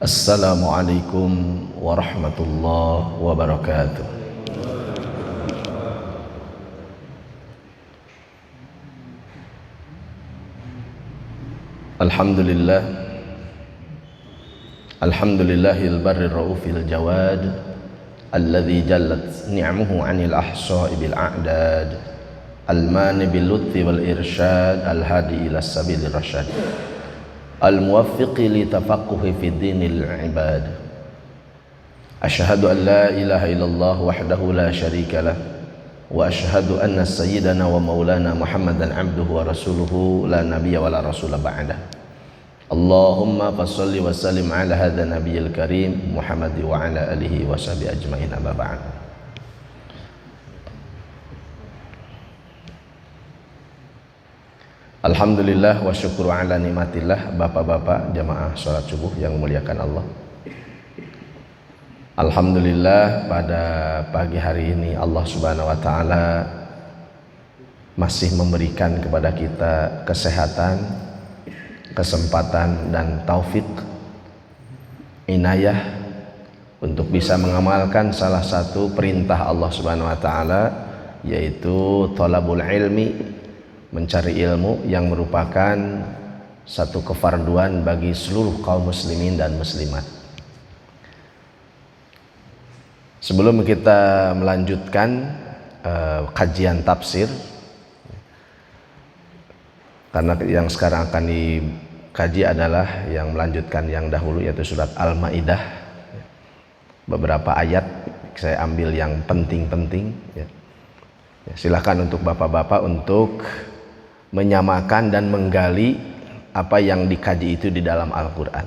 Assalamualaikum warahmatullahi wabarakatuh. Alhamdulillah, alhamdulillahil barrir raufil jawad, alladzi jallat ni'amuhu 'anil ahsa'i bil a'dad, al-mani bil lutfi wal irsyad, al-hadi ila sabilir rasyad, al-muwaffiqi li tafaqquhi fi dinil ibad. Asyhadu an la ilaha illallah wahdahu la syarika lah, wa asyhadu anna sayyidana wa maulana Muhammadan abduhu wa rasuluhu la nabiyya wa la rasula ba'dah. Allahumma fassalli wa sallim ala hadha nabiyil karim Muhammad wa ala alihi wa sahbihi ajma'in, amma ba'd. Alhamdulillah wa syukru ala nikmatillah. Bapak-bapak jamaah salat subuh yang memuliakan Allah, alhamdulillah pada pagi hari ini Allah subhanahu wa ta'ala masih memberikan kepada kita kesehatan, kesempatan dan taufik, inayah untuk bisa mengamalkan salah satu perintah Allah subhanahu wa ta'ala, yaitu thalabul ilmi, mencari ilmu yang merupakan satu kefarduan bagi seluruh kaum muslimin dan muslimat. Sebelum kita melanjutkan kajian tafsir, karena yang sekarang akan dikaji adalah yang melanjutkan yang dahulu, yaitu surat Al-Maidah. Beberapa ayat saya ambil yang penting-penting ya. Silakan untuk bapak-bapak untuk menyamakan dan menggali apa yang dikaji itu di dalam Al-Quran.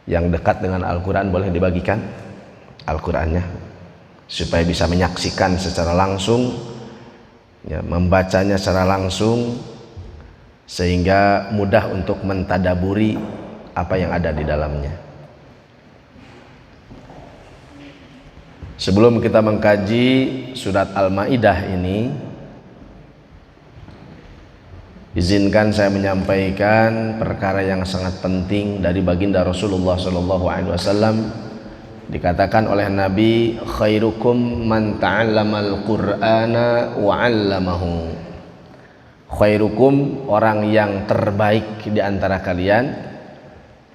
Yang dekat dengan Al-Quran boleh dibagikan Al-Qurannya supaya bisa menyaksikan secara langsung ya, membacanya secara langsung, sehingga mudah untuk mentadaburi apa yang ada di dalamnya. Sebelum kita mengkaji surat Al-Maidah ini, izinkan saya menyampaikan perkara yang sangat penting dari baginda Rasulullah SAW. Dikatakan oleh Nabi, khairukum man ta'allamal qur'ana wa 'allamahu. Khairukum, orang yang terbaik di antara kalian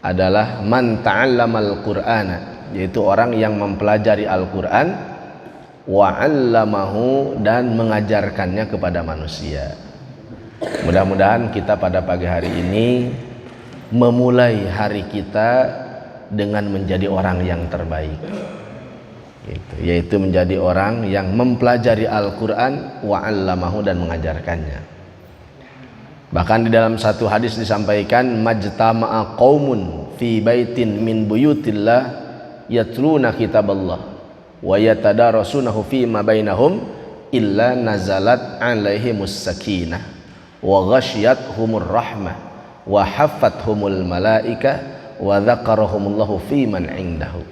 adalah man ta'allamal qur'ana, yaitu orang yang mempelajari Al-Qur'an, wa 'allamahu, dan mengajarkannya kepada manusia. Mudah-mudahan kita pada pagi hari ini memulai hari kita dengan menjadi orang yang terbaik, yaitu menjadi orang yang mempelajari Al-Quran wa 'allamahu, dan mengajarkannya. Bahkan di dalam satu hadis disampaikan, majtama'a qaumun fi baitin min buyutillah yatluna kitaballah wa yatadarasunahu fi ma bainahum illa nazalat 'alaihimus sakinah wa ghasyiyatuhumur rahmah wa haffathumul malaikah wa dzakarahumullahu fi man indahu.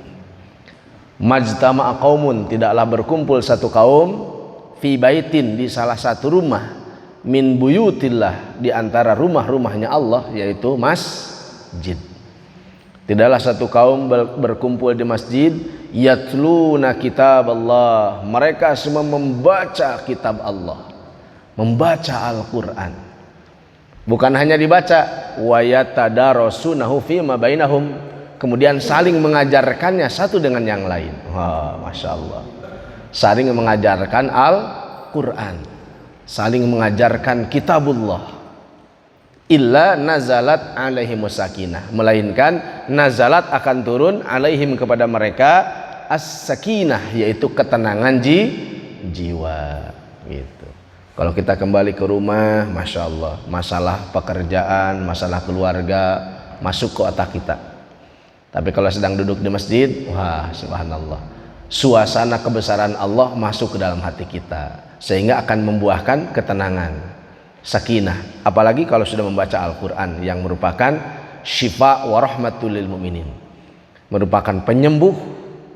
Majtama'a qaumun, tidaklah berkumpul satu kaum, fi baitin, di salah satu rumah, min buyutillah, di antara rumah-rumahnya Allah, yaitu masjid. Tidaklah satu kaum berkumpul di masjid, yatluna kitab Allah, mereka semua membaca kitab Allah, membaca Al-Quran. Bukan hanya dibaca, wa yatadarasunahu fima bainahum, kemudian saling mengajarkannya satu dengan yang lain. Wah, masya Allah, saling mengajarkan Al-Quran, saling mengajarkan kitabullah. Illa nazalat alaihimus sakinah, melainkan nazalat akan turun alaihim, kepada mereka, as-sakinah, yaitu ketenangan jiwa gitu. Kalau kita kembali ke rumah, masya Allah, masalah pekerjaan, masalah keluarga masuk ke otak kita. Tapi kalau sedang duduk di masjid, wah, subhanallah, suasana kebesaran Allah masuk ke dalam hati kita, sehingga akan membuahkan ketenangan, sakinah. Apalagi kalau sudah membaca Al-Quran, yang merupakan syifa wa rahmatul lil mu'minin, merupakan penyembuh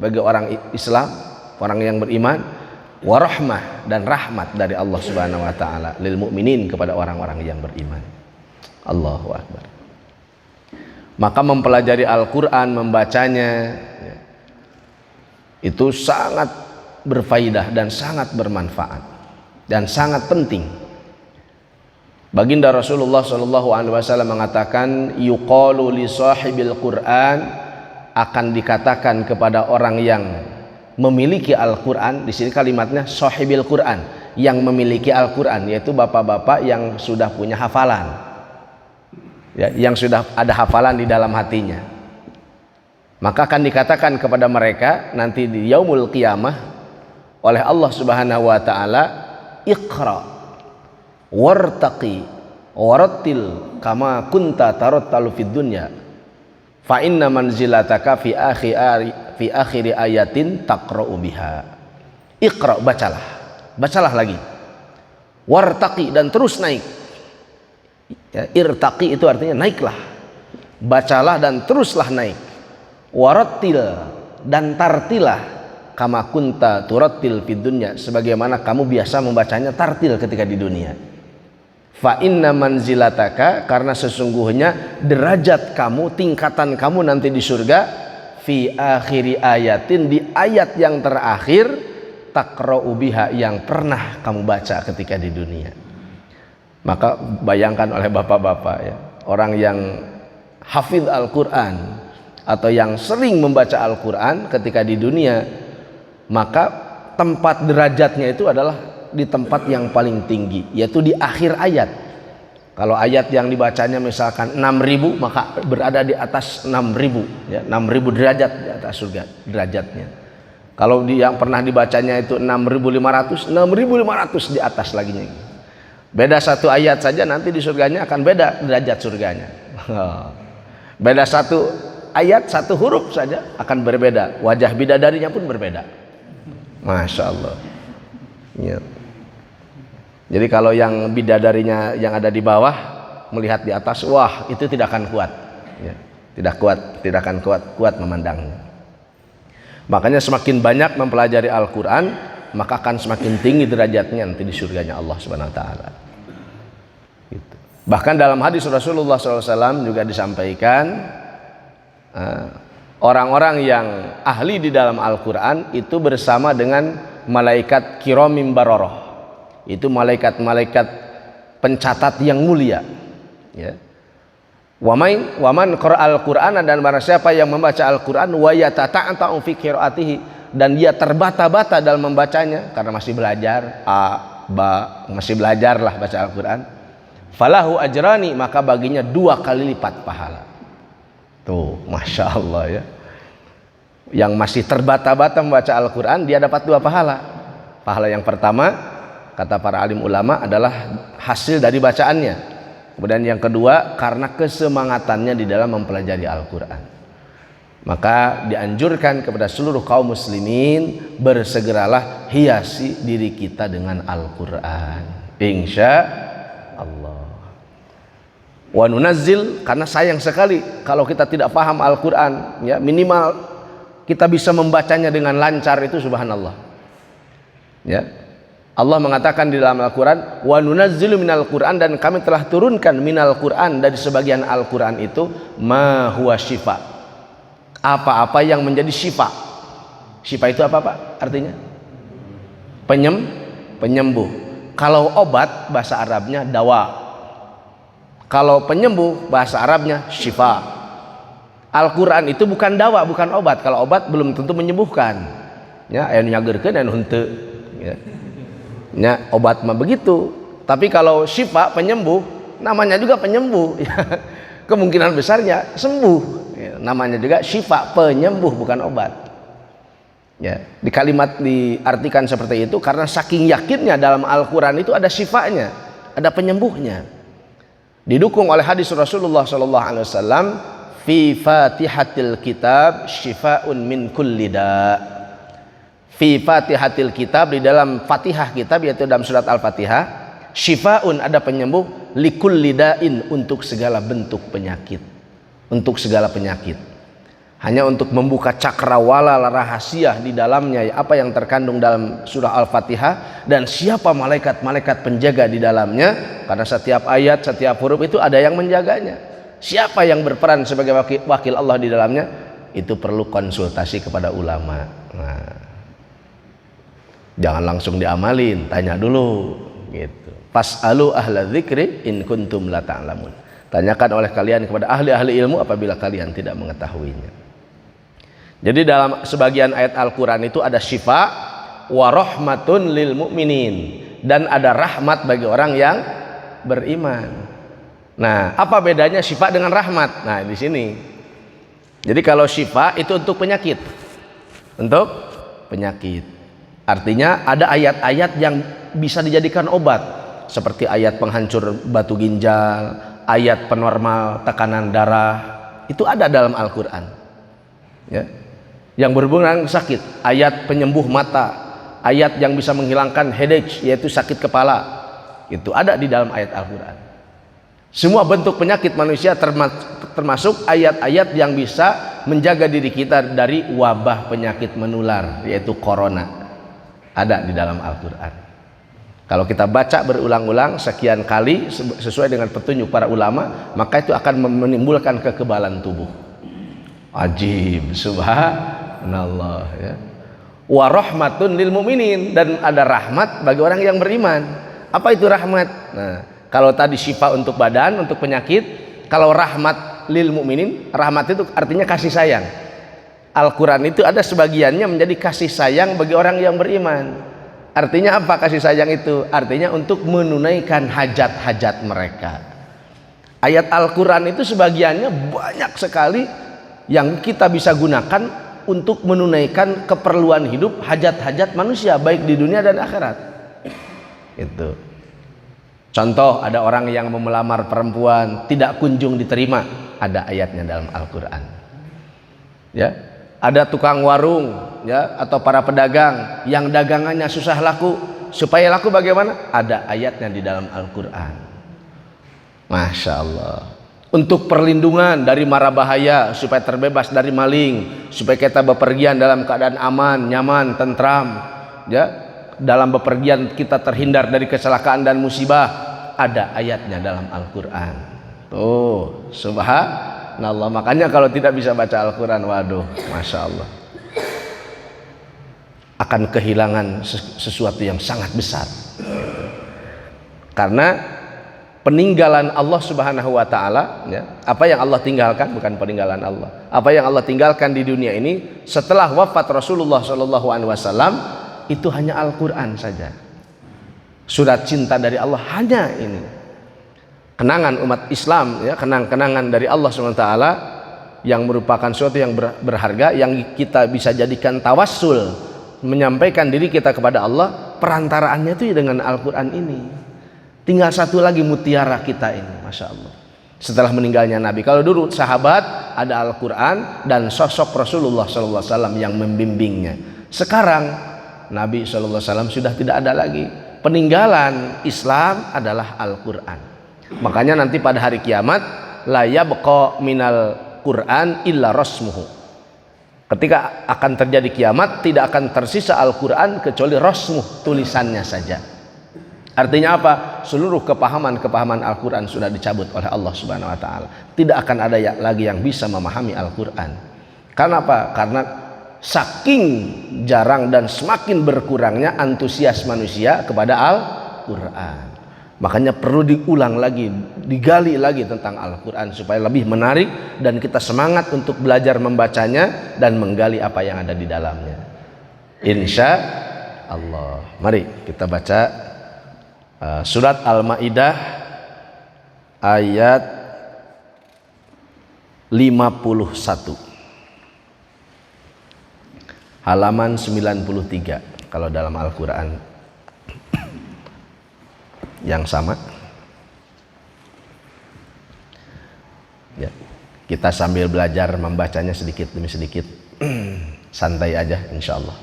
bagi orang Islam, orang yang beriman, warahmah, dan rahmat dari Allah subhanahu wa ta'ala lil mu'minin, kepada orang-orang yang beriman. Allahu akbar. Maka mempelajari Al-Quran, membacanya, itu sangat berfaedah dan sangat bermanfaat dan sangat penting. Baginda Rasulullah SAW mengatakan, yuqalu li sahibil Quran, akan dikatakan kepada orang yang memiliki Al-Quran. Di sini kalimatnya sahibil Quran, yang memiliki Al-Quran, yaitu bapak-bapak yang sudah punya hafalan, ya, yang sudah ada hafalan di dalam hatinya. Maka akan dikatakan kepada mereka nanti di yaumul qiyamah oleh Allah Subhanahu wa taala, iqra wartaqi warattil kama kunta tarattalu fid dunya fa inna manzilataka fi akhiri ayatin taqra'u biha. Iqra, bacalah lagi, wartaqi, dan terus naik, ya, irtaqi itu artinya naiklah, bacalah dan teruslah naik, warattil, dan tartilah, kama kunta turattil fid dunya, sebagaimana kamu biasa membacanya tartil ketika di dunia. Fa inna manzilataka, karena sesungguhnya derajat kamu, tingkatan kamu nanti di surga, fi akhiri ayatin, di ayat yang terakhir, taqra'u biha, yang pernah kamu baca ketika di dunia. Maka bayangkan oleh bapak-bapak, ya, orang yang hafidh Al-Quran atau yang sering membaca Al-Quran ketika di dunia, maka tempat derajatnya itu adalah di tempat yang paling tinggi, yaitu di akhir ayat. Kalau ayat yang dibacanya misalkan 6.000, maka berada di atas 6.000, ya, 6.000 derajat di atas surga derajatnya. Kalau yang pernah dibacanya itu 6.500, 6.500 di atas lagi. Beda satu ayat saja nanti di surganya akan beda derajat surganya. Beda satu ayat, satu huruf saja akan berbeda, wajah bidadarinya pun berbeda. Masya Allah, ya. Jadi kalau yang bidadarinya yang ada di bawah melihat di atas, wah, itu tidak akan kuat, ya. Tidak akan kuat memandangnya. Makanya semakin banyak mempelajari Al-Quran, maka akan semakin tinggi derajatnya nanti di surganya Allah Subhanahu Wa Taala. Gitu. Bahkan dalam hadis Rasulullah SAW juga disampaikan, orang-orang yang ahli di dalam Al-Quran itu bersama dengan malaikat kiramim baroroh, itu malaikat-malaikat pencatat yang mulia, ya. Waman qara'al Qur'an, dan barang siapa yang membaca Al-Qur'an wa yatata'u fi qiraatihi, dan dia terbata-bata dalam membacanya karena masih belajar, masih belajar lah baca Al-Qur'an, falahu ajrani, maka baginya 2 kali lipat pahala. Tuh, Masya Allah, ya. Yang masih terbata-bata membaca Al-Qur'an, dia dapat 2 pahala. Pahala yang pertama, kata para alim ulama, adalah hasil dari bacaannya. Kemudian yang kedua, karena kesemangatannya di dalam mempelajari Al-Quran. Maka dianjurkan kepada seluruh kaum muslimin, bersegeralah hiasi diri kita dengan Al-Quran, insya Allah. Wa nunazzil, karena sayang sekali kalau kita tidak paham Al-Quran, ya, minimal kita bisa membacanya dengan lancar, itu subhanallah, ya. Allah mengatakan di dalam Al-Quran, wa nunazzilu minal Quran, dan kami telah turunkan minal Quran, dari sebagian Al-Quran itu, ma huwa syifa, apa-apa yang menjadi syifa. Syifa itu apa, Pak? Artinya penyembuh. Kalau obat bahasa Arabnya dawa, kalau penyembuh bahasa Arabnya syifa. Al-Quran itu bukan dawa, bukan obat. Kalau obat belum tentu menyembuhkan, ya, aya nyageurkeun aya henteu, ya. Ya, obat mah begitu. Tapi kalau syifa, penyembuh, namanya juga penyembuh, ya. Kemungkinan besarnya sembuh, ya. Namanya juga syifa, penyembuh, bukan obat, ya. Di kalimat diartikan seperti itu karena saking yakinnya dalam Al-Quran itu ada syifanya, ada penyembuhnya. Didukung oleh hadis Rasulullah SAW, fi fatihatil kitab syifaun min kulli da'. Fi fatihatil kitab, di dalam Fatihah kitab, yaitu dalam surat Al-Fatihah, syifaun, ada penyembuh, likulli da'in, untuk segala bentuk penyakit, untuk segala penyakit. Hanya untuk membuka cakrawala rahasia di dalamnya, apa yang terkandung dalam surah Al-Fatihah, dan siapa malaikat-malaikat penjaga di dalamnya, karena setiap ayat, setiap huruf itu ada yang menjaganya. siapa yang berperan sebagai wakil Allah di dalamnya, itu perlu konsultasi kepada ulama. Nah, jangan langsung diamalin, tanya dulu gitu. Fas'alu ahla dzikri in kuntum la ta'lamun. Tanyakan oleh kalian kepada ahli-ahli ilmu apabila kalian tidak mengetahuinya. Jadi dalam sebagian ayat Al-Qur'an itu ada syifa wa rahmatun lil mu'minin, dan ada rahmat bagi orang yang beriman. Nah, apa bedanya syifa dengan rahmat? Nah, di sini. Jadi kalau syifa itu untuk penyakit. Untuk penyakit. Artinya ada ayat-ayat yang bisa dijadikan obat. Seperti ayat penghancur batu ginjal, ayat penormal tekanan darah, itu ada dalam Al-Quran ya. Yang berhubungan dengan sakit, ayat penyembuh mata, ayat yang bisa menghilangkan headache, yaitu sakit kepala, itu ada di dalam ayat Al-Quran. Semua bentuk penyakit manusia termasuk ayat-ayat yang bisa menjaga diri kita dari wabah penyakit menular, yaitu corona, ada di dalam Al-Quran. Kalau kita baca berulang-ulang sekian kali sesuai dengan petunjuk para ulama, maka itu akan menimbulkan kekebalan tubuh. Ajib, subhanallah ya. Wa rahmatun lil mu'minin, dan ada rahmat bagi orang yang beriman. Apa itu rahmat? Nah, kalau tadi syifa untuk badan, untuk penyakit, kalau rahmat lil mu'minin, rahmat itu artinya kasih sayang. Al-Quran itu ada sebagiannya menjadi kasih sayang bagi orang yang beriman. Artinya apa kasih sayang itu? Artinya untuk menunaikan hajat-hajat mereka. Ayat Al-Quran itu sebagiannya banyak sekali yang kita bisa gunakan untuk menunaikan keperluan hidup, hajat-hajat manusia baik di dunia dan akhirat. Itu. Contoh, ada orang yang mau melamar perempuan tidak kunjung diterima, ada ayatnya dalam Al-Quran. Ya. Ada tukang warung ya, atau para pedagang yang dagangannya susah laku, supaya laku bagaimana? Ada ayatnya di dalam Al-Quran. Masya Allah. Untuk perlindungan dari mara bahaya, supaya terbebas dari maling, supaya kita bepergian dalam keadaan aman, nyaman, tentram ya. Dalam bepergian kita terhindar dari kecelakaan dan musibah, ada ayatnya dalam Al-Quran. Tuh, subhanallah. Makanya kalau tidak bisa baca Al-Quran, waduh, Masya Allah, akan kehilangan sesuatu yang sangat besar. Karena peninggalan Allah Subhanahu wa Ta'ala ya, apa yang Allah tinggalkan, bukan peninggalan Allah, apa yang Allah tinggalkan di dunia ini setelah wafat Rasulullah SAW, itu hanya Al-Quran saja. Surat cinta dari Allah hanya ini. Kenangan umat Islam ya, kenang-kenangan dari Allah SWT yang merupakan sesuatu yang berharga, yang kita bisa jadikan tawassul, menyampaikan diri kita kepada Allah. Perantaraannya itu dengan Al-Quran ini. Tinggal satu lagi mutiara kita ini, Masya Allah, setelah meninggalnya Nabi. Kalau dulu sahabat ada Al-Quran dan sosok Rasulullah SAW yang membimbingnya. Sekarang Nabi SAW sudah tidak ada lagi. Peninggalan Islam adalah Al-Quran. Makanya nanti pada hari kiamat, la yabqa minal Quran illa rasmuhu. Ketika akan terjadi kiamat, tidak akan tersisa Al-Quran kecuali rasmuh, tulisannya saja. Artinya apa? Seluruh kepahaman Al-Quran sudah dicabut oleh Allah Subhanahu wa Ta'ala. Tidak akan ada lagi yang bisa memahami Al-Quran. Karena apa? Karena saking jarang dan semakin berkurangnya antusias manusia kepada Al-Quran. Makanya perlu diulang lagi, digali lagi tentang Al-Quran supaya lebih menarik dan kita semangat untuk belajar membacanya dan menggali apa yang ada di dalamnya. Insya Allah. Mari kita baca surat Al-Maidah ayat 51, halaman 93 kalau dalam Al-Quran yang sama ya. Kita sambil belajar membacanya sedikit demi sedikit, santai aja insya Allah.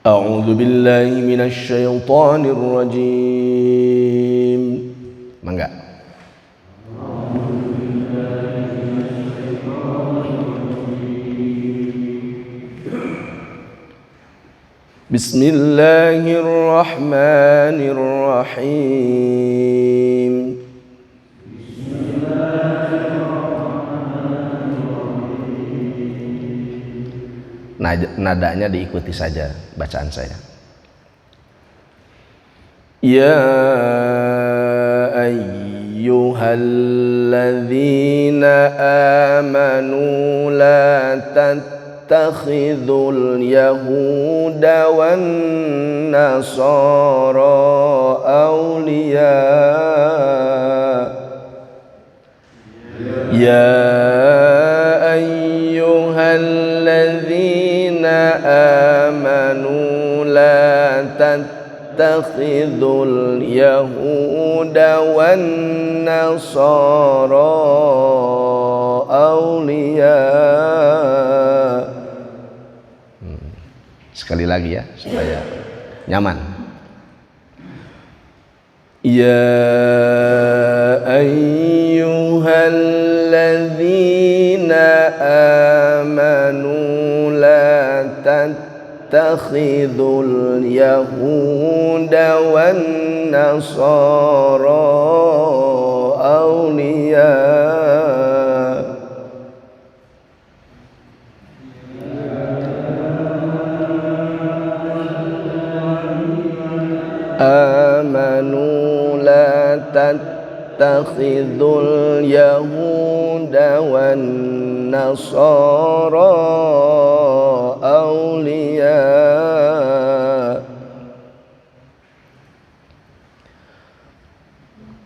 A'udzu billahi minasy syaithanir rajim. Mangga. Bismillahirrahmanirrahim. Nadanya diikuti saja bacaan saya. Ya ayyuhalladzina amanu la tattakhidhul yahuda wan nasara awliya. Ya ayyuhalladzina amanu la tattakhidhul yahuda wan nasara awliya. Sekali lagi ya supaya nyaman. Ya ayyuhalladzina amanu la tattakhidhul yahuda wan nasara awliya. Amanu la tattakhidhul yahuda wan nasara awliya.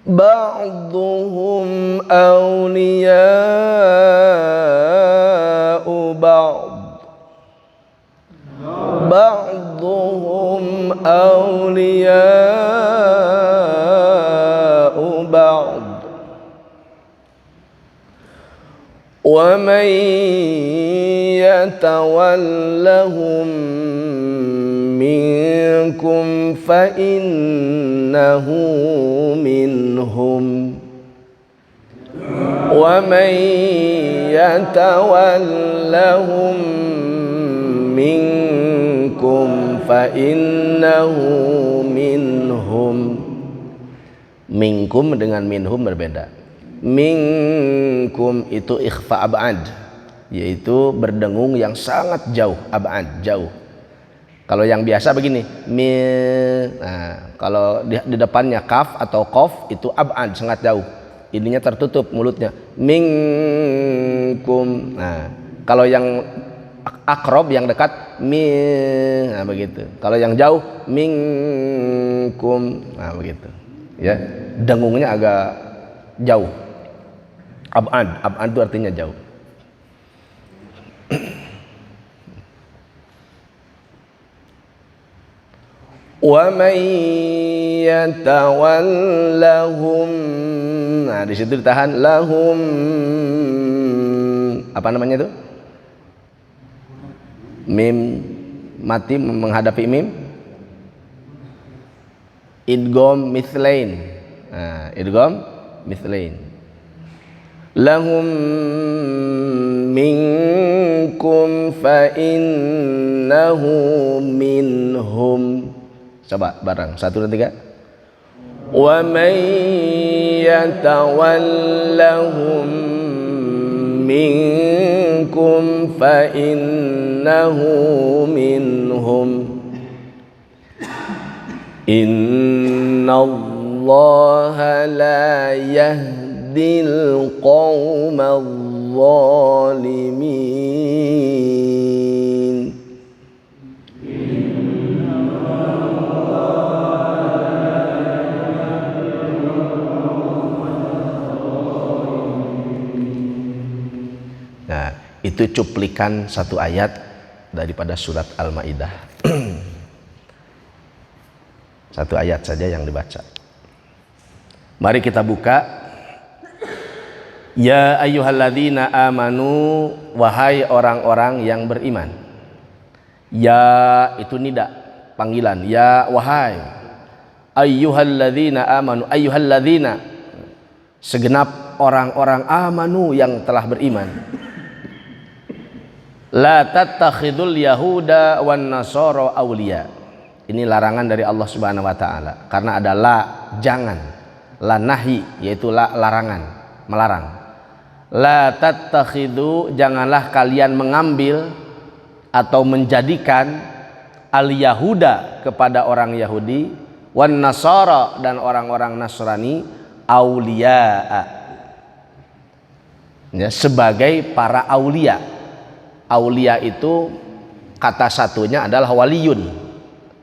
Ba'duhum awliya'u ba'd. Ba'duhum awliya'u ba'd. Wa man yatawallahum minkum fa innahu minhum. Wa man yatawallahum minkum fa innahu minhum. Minkum dengan minhum berbeda. Minkum itu ikhfa ab'ad, yaitu berdengung yang sangat jauh, ab'ad, jauh. Kalau yang biasa begini, nah, kalau di depannya kaf atau qaf itu ab'ad, sangat jauh. Ininya tertutup mulutnya. Minkum. Nah, kalau yang akrob yang dekat nah begitu. Kalau yang jauh minkum. Nah begitu. Ya, dengungnya agak jauh. Ab'ad, ab'ad itu artinya jauh. Wa man yatawallahum. Nah, di situ ditahan lahum. Apa namanya itu? Mim mati menghadapi mim. Idgham mithlain. Nah, idgham mithlain. Lahum minkum fa innahu minhum. Coba bareng 1 2 3. Wa man yatawallahum minkum fa innahu minhum. Innallaha la yahdil qaumadh dhalimin. Nah, itu cuplikan satu ayat daripada surat Al-Maidah. Satu ayat saja yang dibaca. Mari kita buka. Ya ayyuhalladzina amanu, wahai orang-orang yang beriman. Ya itu nida, panggilan. Ya wahai. Ayyuhalladzina amanu, ayyuhalladzina, segenap orang-orang amanu yang telah beriman. La tattakhidul yahuda wan nasara awliya. Ini larangan dari Allah Subhanahu wa taala. Karena ada la, jangan. La nahi, yaitu la, larangan, melarang. La tattakhidu, janganlah kalian mengambil atau menjadikan al yahuda kepada orang Yahudi, wan nasara dan orang-orang Nasrani, auliya, ya, sebagai para aulia. Aulia itu kata satunya adalah waliyun.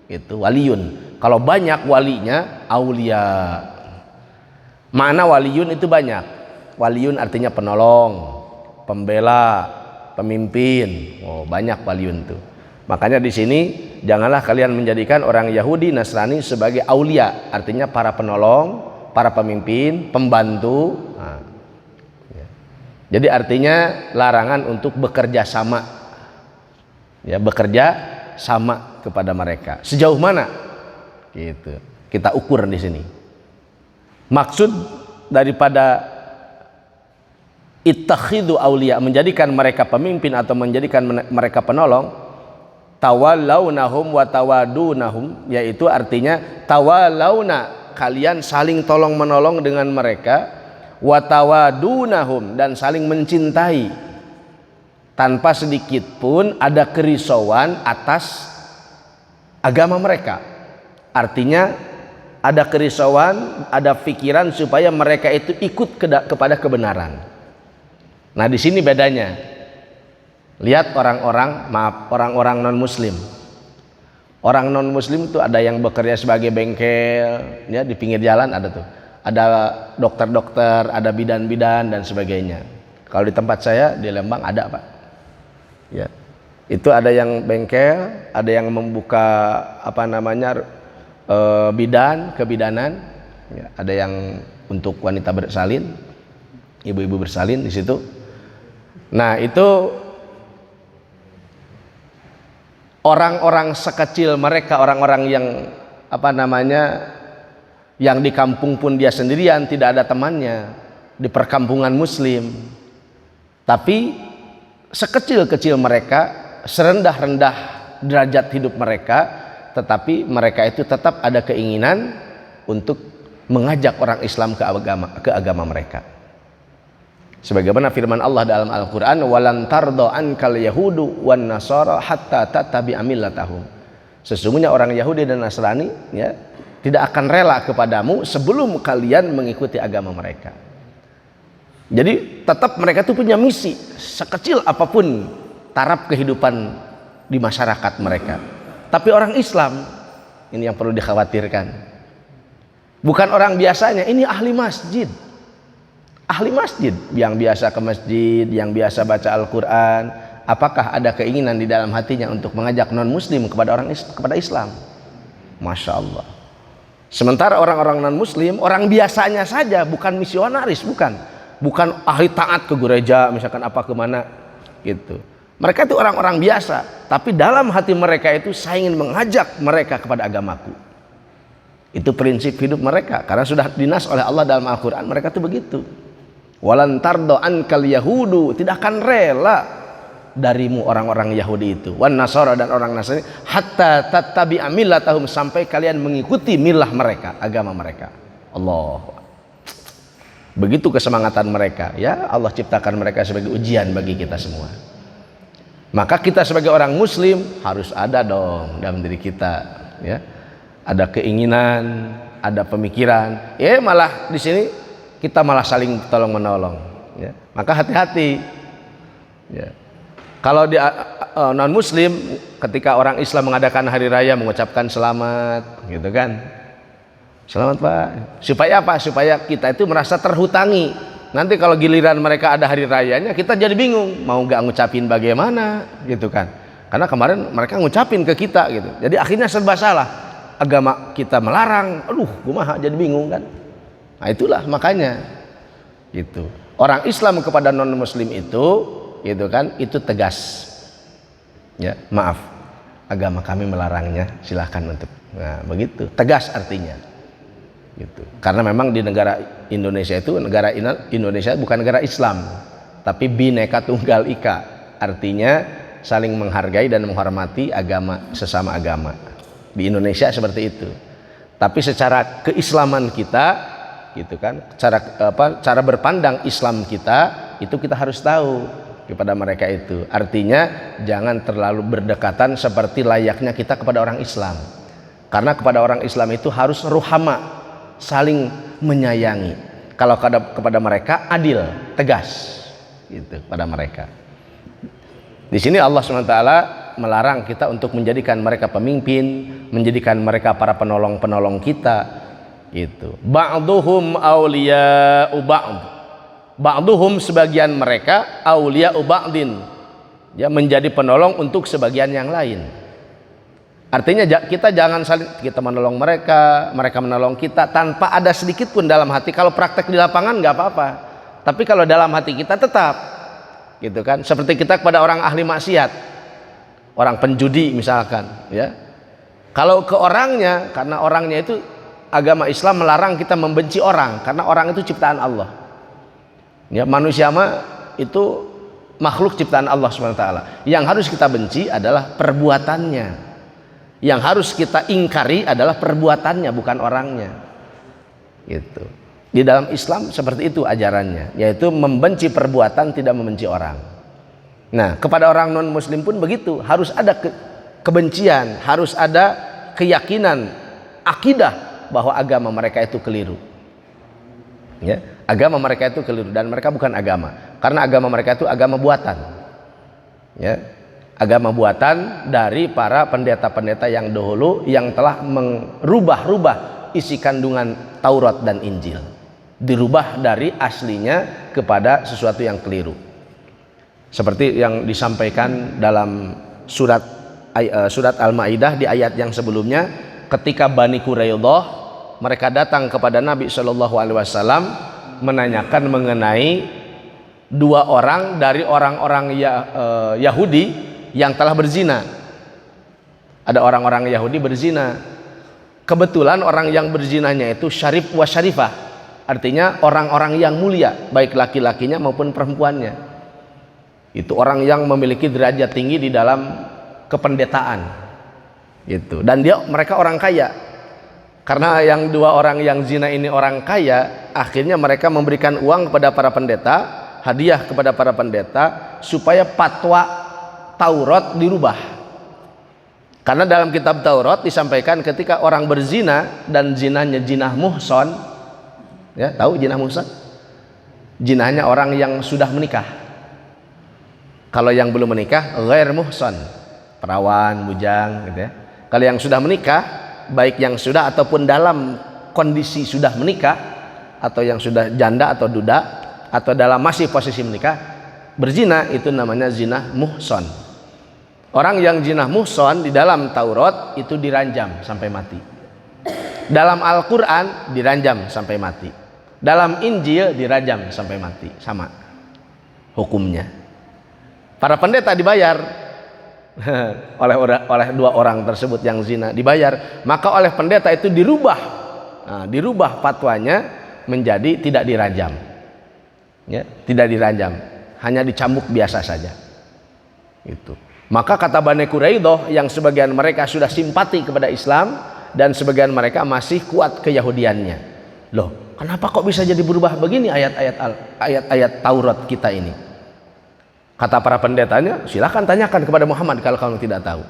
Itu waliyun. Kalau banyak walinya aulia. Makna waliyun itu banyak. Waliyun artinya penolong, pembela, pemimpin. Oh, banyak waliyun itu. Makanya di sini janganlah kalian menjadikan orang Yahudi Nasrani sebagai aulia, artinya para penolong, para pemimpin, pembantu. Nah, ya. Jadi artinya larangan untuk bekerja sama. Ya, bekerja sama kepada mereka. Sejauh mana? Gitu. Kita ukur di sini. Maksud daripada ittakhidu auliya, menjadikan mereka pemimpin atau menjadikan mereka penolong, tawallawnahum wa tawadunahum, yaitu artinya tawallawna, kalian saling tolong menolong dengan mereka, wa tawadunahum, dan saling mencintai tanpa sedikit pun ada kerisauan atas agama mereka. Artinya ada kerisauan, ada pikiran supaya mereka itu ikut kepada kebenaran. Nah, di sini bedanya. Lihat orang-orang non muslim. Orang non muslim itu ada yang bekerja sebagai bengkel, ya, di pinggir jalan ada tuh. Ada dokter-dokter, ada bidan-bidan dan sebagainya. Kalau di tempat saya di Lembang ada, Pak. Ya, itu ada yang bengkel, ada yang membuka bidan, kebidanan, ya, ada yang untuk wanita bersalin, ibu-ibu bersalin di situ. Nah, itu orang-orang sekecil mereka, orang-orang yang yang di kampung pun dia sendirian, tidak ada temannya, di perkampungan muslim. Tapi sekecil-kecil mereka, serendah-rendah derajat hidup mereka, tetapi mereka itu tetap ada keinginan untuk mengajak orang Islam ke agama mereka. Sebagaimana firman Allah dalam Al-Qur'an, walan tardo ankal yahudu wan nasara hatta tattabi'a millatahum. Sesungguhnya orang Yahudi dan Nasrani, ya, tidak akan rela kepadamu sebelum kalian mengikuti agama mereka. Jadi tetap mereka itu punya misi, sekecil apapun taraf kehidupan di masyarakat mereka. Tapi orang Islam, ini yang perlu dikhawatirkan. Bukan orang biasanya, ini ahli masjid. Ahli masjid yang biasa ke masjid, yang biasa baca Al-Quran. Apakah ada keinginan di dalam hatinya untuk mengajak non muslim kepada Islam? Masya Allah. Sementara orang-orang non muslim, orang biasanya saja, bukan misionaris, bukan ahli taat ke gereja misalkan apa kemana gitu. Mereka itu orang-orang biasa, tapi dalam hati mereka itu saya ingin mengajak mereka kepada agamaku. Itu prinsip hidup mereka, karena sudah dinas oleh Allah dalam Al-Quran. Mereka itu begitu. Walan tardo ankal yahudu, tidak akan rela darimu orang-orang Yahudi itu, wan nasara dan orang Nasrani, hatta tattabi'a millatahum, sampai kalian mengikuti milah mereka, agama mereka. Allah. Begitu kesemangatan mereka, ya, Allah ciptakan mereka sebagai ujian bagi kita semua. Maka kita sebagai orang muslim harus ada dong dalam diri kita, ya. Ada keinginan, ada pemikiran. Ya, malah di sini kita malah saling tolong menolong, ya. Maka hati-hati. Ya. Kalau di non muslim, ketika orang Islam mengadakan hari raya mengucapkan selamat, gitu kan. Selamat Pak. Supaya apa? Supaya kita itu merasa terhutangi. Nanti kalau giliran mereka ada hari rayanya, kita jadi bingung mau nggak ngucapin bagaimana, gitu kan? Karena kemarin mereka ngucapin ke kita, gitu. Jadi akhirnya serba salah. Agama kita melarang, aduh, kumaha, jadi bingung kan? Nah, itulah makanya, gitu. Orang Islam kepada non Muslim itu, gitu kan? Itu tegas. Ya, maaf, agama kami melarangnya. Silahkan untuk, nah begitu. Tegas artinya. Gitu. Karena memang di negara Indonesia itu, negara Indonesia bukan negara Islam, tapi Bhinneka Tunggal Ika, artinya saling menghargai dan menghormati agama, sesama agama. Di Indonesia seperti itu. Tapi secara keislaman kita, gitu kan, cara berpandang Islam kita itu kita harus tahu kepada mereka itu. Artinya jangan terlalu berdekatan seperti layaknya kita kepada orang Islam. Karena kepada orang Islam itu harus ruhama, saling menyayangi. Kalau kepada mereka adil, tegas, gitu pada mereka. Di sini Allah SWT melarang kita untuk menjadikan mereka pemimpin, menjadikan mereka para penolong-penolong kita, gitu. Ba'duhum awliya'u ba'd. Ba'duhum sebagian mereka awliya'u ba'din. Ya, menjadi penolong untuk sebagian yang lain. Artinya kita jangan saling kita menolong mereka, mereka menolong kita tanpa ada sedikit pun dalam hati. Kalau praktek di lapangan nggak apa-apa, tapi kalau dalam hati kita tetap, gitu kan. Seperti kita kepada orang ahli maksiat, orang penjudi misalkan, ya. Kalau ke orangnya, karena orangnya itu agama Islam melarang kita membenci orang, karena orang itu ciptaan Allah. Ya, manusia mah itu makhluk ciptaan Allah SWT. Yang harus kita benci adalah perbuatannya. Yang harus kita ingkari adalah perbuatannya, bukan orangnya. Gitu. Di dalam Islam seperti itu ajarannya, yaitu membenci perbuatan, tidak membenci orang. Nah, kepada orang non muslim pun begitu, harus ada kebencian, harus ada keyakinan, akidah bahwa agama mereka itu keliru. Ya, agama mereka itu keliru dan mereka bukan agama, karena agama mereka itu agama buatan. Ya, agama buatan dari para pendeta-pendeta yang dahulu yang telah merubah-rubah isi kandungan Taurat dan Injil, dirubah dari aslinya kepada sesuatu yang keliru. Seperti yang disampaikan dalam surat Al-Maidah di ayat yang sebelumnya, ketika Bani Quraidah mereka datang kepada Nabi Shallallahu Alaihi Wasallam menanyakan mengenai dua orang dari orang-orang Yahudi yang telah berzina. Ada orang-orang Yahudi berzina. Kebetulan orang yang berzinanya itu syarif wa syarifah, artinya orang-orang yang mulia, baik laki-lakinya maupun perempuannya. Itu orang yang memiliki derajat tinggi di dalam kependetaan. Gitu. Dan mereka orang kaya. Karena yang dua orang yang zina ini orang kaya, akhirnya mereka memberikan uang kepada para pendeta, hadiah kepada para pendeta supaya fatwa Taurat dirubah. Karena dalam kitab Taurat disampaikan ketika orang berzina dan zinanya jinah muhson, ya, tahu jinah muhson? Jinahnya orang yang sudah menikah. Kalau yang belum menikah, ghair muhson, perawan, bujang, gitu ya. Kalau yang sudah menikah, baik yang sudah ataupun dalam kondisi sudah menikah, atau yang sudah janda atau duda, atau dalam masih posisi menikah, berzina, itu namanya zina muhson. Orang yang zina muhson di dalam Taurat itu diranjam sampai mati. Dalam Al-Quran diranjam sampai mati. Dalam Injil dirajam sampai mati, sama hukumnya. Para pendeta dibayar oleh dua orang tersebut yang zina, dibayar. Maka oleh pendeta itu dirubah fatwanya menjadi tidak dirajam, ya, tidak dirajam, hanya dicambuk biasa saja. Itu. Maka kata Bani Quraidah yang sebagian mereka sudah simpati kepada Islam dan sebagian mereka masih kuat keyahudiannya. Loh, kenapa kok bisa jadi berubah begini ayat-ayat Taurat kita ini? Kata para pendetanya, silahkan tanyakan kepada Muhammad kalau kamu tidak tahu.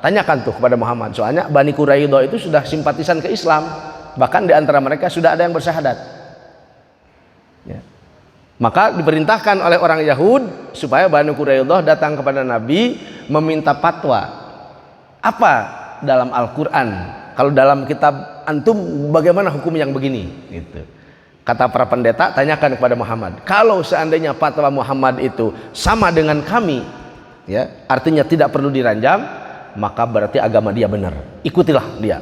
Tanyakan tuh kepada Muhammad. Soalnya Bani Quraidah itu sudah simpatisan ke Islam. Bahkan di antara mereka sudah ada yang bersyahadat. Ya. Maka diperintahkan oleh orang Yahud supaya Bani Quraidah datang kepada Nabi meminta fatwa. Apa dalam Al-Quran? Kalau dalam kitab antum bagaimana hukum yang begini? Gitu. Kata para pendeta, tanyakan kepada Muhammad. Kalau seandainya fatwa Muhammad itu sama dengan kami, ya, artinya tidak perlu diranjam, maka berarti agama dia benar. Ikutilah dia.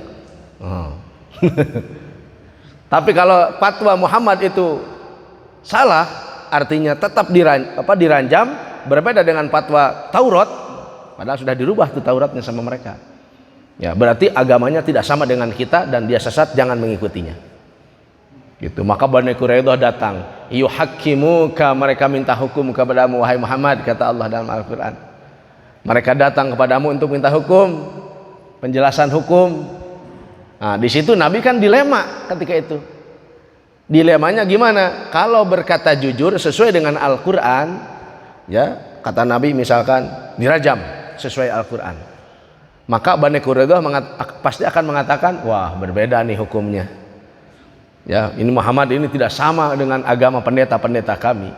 Tapi kalau fatwa Muhammad itu salah, artinya tetap diranjam, berbeda dengan fatwa Taurat, padahal sudah dirubah tuh Tauratnya sama mereka. Ya, berarti agamanya tidak sama dengan kita dan dia sesat, jangan mengikutinya. Gitu. Maka Bani Quraidah datang, yuhakkimuka, mereka minta hukum kepadamu wahai Muhammad, kata Allah dalam Al-Quran. Mereka datang kepadamu untuk minta hukum. penjelasan hukum. Nah, di situ Nabi kan dilema ketika itu. Dilemanya gimana? Kalau berkata jujur sesuai dengan Al-Qur'an, ya, kata Nabi misalkan dirajam sesuai Al-Qur'an. Maka Bani Quraidah pasti akan mengatakan, wah berbeda nih hukumnya. Ya, ini Muhammad ini tidak sama dengan agama pendeta-pendeta kami.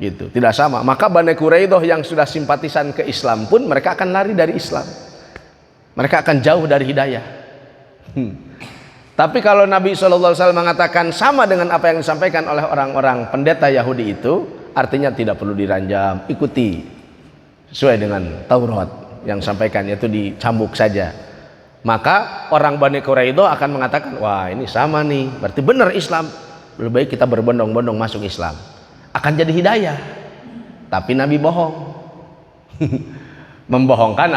Gitu, tidak sama. Maka Bani Quraidah yang sudah simpatisan ke Islam pun mereka akan lari dari Islam. Mereka akan jauh dari hidayah. Tapi kalau Nabi SAW mengatakan sama dengan apa yang disampaikan oleh orang-orang pendeta Yahudi itu, artinya tidak perlu diranjam, ikuti sesuai dengan Taurat yang sampaikan, yaitu dicambuk saja. Maka orang Bani Quraidah akan mengatakan, wah ini sama nih, berarti benar Islam, lebih baik kita berbondong-bondong masuk Islam, akan jadi hidayah. Tapi Nabi bohong. Membohongkan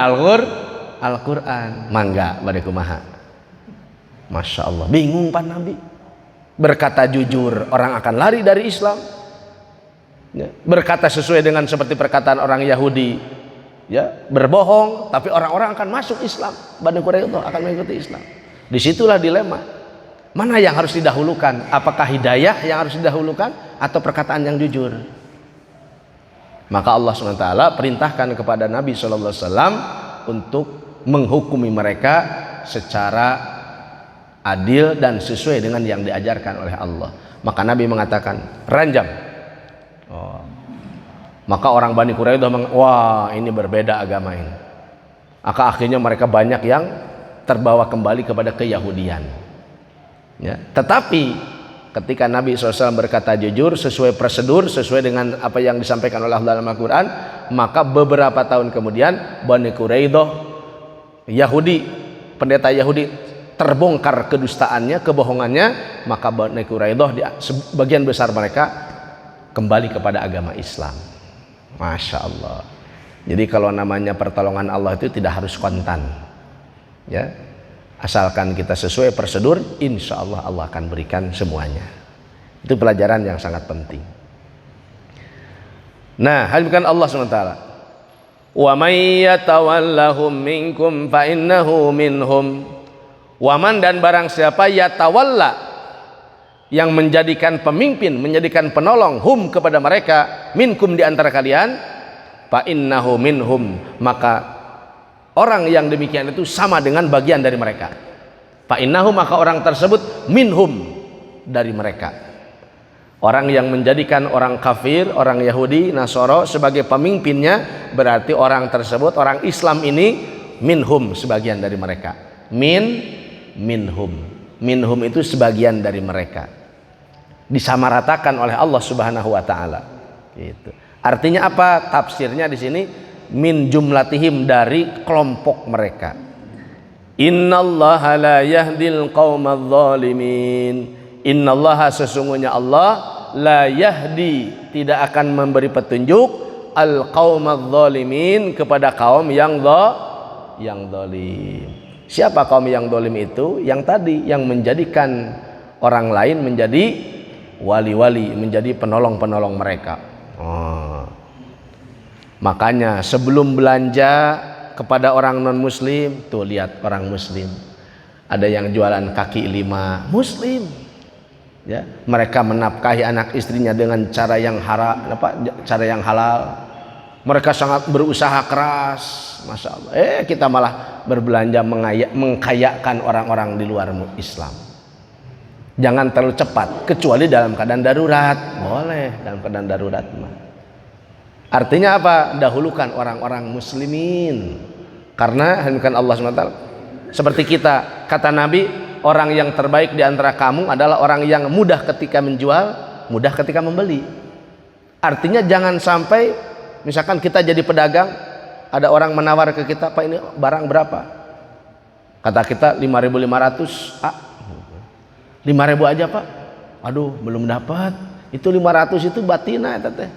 Al-Quran. Mangga Bani kumaha. Masya Allah, bingung Pak Nabi. Berkata jujur, orang akan lari dari Islam. Ya, berkata sesuai dengan seperti perkataan orang Yahudi, ya, berbohong, tapi orang-orang akan masuk Islam. Bani Quraidah akan mengikuti Islam. Disitulah dilema. Mana yang harus didahulukan? Apakah hidayah yang harus didahulukan atau perkataan yang jujur? Maka Allah SWT perintahkan kepada Nabi SAW untuk menghukumi mereka secara adil dan sesuai dengan yang diajarkan oleh Allah. Maka Nabi mengatakan ranjam. Maka orang Bani Quraidah wah ini berbeda agama ini. Maka akhirnya mereka banyak yang terbawa kembali kepada keyahudian. Ya. Tetapi ketika Nabi SAW berkata jujur sesuai prosedur, sesuai dengan apa yang disampaikan oleh Allah dalam Al-Quran, maka beberapa tahun kemudian Bani Quraidah, Yahudi, pendeta Yahudi, terbongkar kedustaannya, kebohongannya. Maka Bani Quraidah, sebagian besar mereka kembali kepada agama Islam. Masya Allah. Jadi kalau namanya pertolongan Allah itu tidak harus kontan, ya, asalkan kita sesuai prosedur, insya Allah Allah akan berikan semuanya. Itu pelajaran yang sangat penting. Nah, hadirkan Allah SWT. Wa may yatawallahum minkum fa innahu minhum. Waman, dan barang siapa yatawalla, yang menjadikan pemimpin, menjadikan penolong, hum, kepada mereka, minkum, di antara kalian, fa innahu minhum, maka orang yang demikian itu sama dengan bagian dari mereka. Fa innahu, maka orang tersebut, minhum, dari mereka. Orang yang menjadikan orang kafir, orang Yahudi, Nasoro sebagai pemimpinnya, berarti orang tersebut, orang Islam ini, minhum, sebagian dari mereka. Minhum itu sebagian dari mereka, disamaratakan oleh Allah Subhanahu wa taala. Gitu. Artinya apa? Tafsirnya di sini min jumlatihim, dari kelompok mereka. Innallaha la yahdil qaumadz zalimin. Innallaha, sesungguhnya Allah, la yahdi, tidak akan memberi petunjuk, al qaumadz zalimin, kepada kaum yang zalim. Siapa kaum yang zalim itu? Yang tadi, yang menjadikan orang lain menjadi wali-wali, menjadi penolong-penolong mereka. Makanya sebelum belanja kepada orang non muslim, tuh lihat orang muslim, ada yang jualan kaki lima, muslim, ya, mereka menafkahi anak istrinya dengan cara yang halal. Mereka sangat berusaha keras, masya Allah. Kita malah berbelanja mengkayakan orang-orang di luar Islam. Jangan terlalu cepat, kecuali dalam keadaan darurat. Boleh dalam keadaan darurat. Artinya apa? Dahulukan orang-orang muslimin. Karena bukan Allah SWT. Seperti kita, kata Nabi, orang yang terbaik di antara kamu adalah orang yang mudah ketika menjual, mudah ketika membeli. Artinya jangan sampai, misalkan kita jadi pedagang, ada orang menawar ke kita, Pak ini barang berapa? Kata kita 5.500. 5.000 aja Pak. Aduh belum dapat. Itu 500 itu batina ya teh.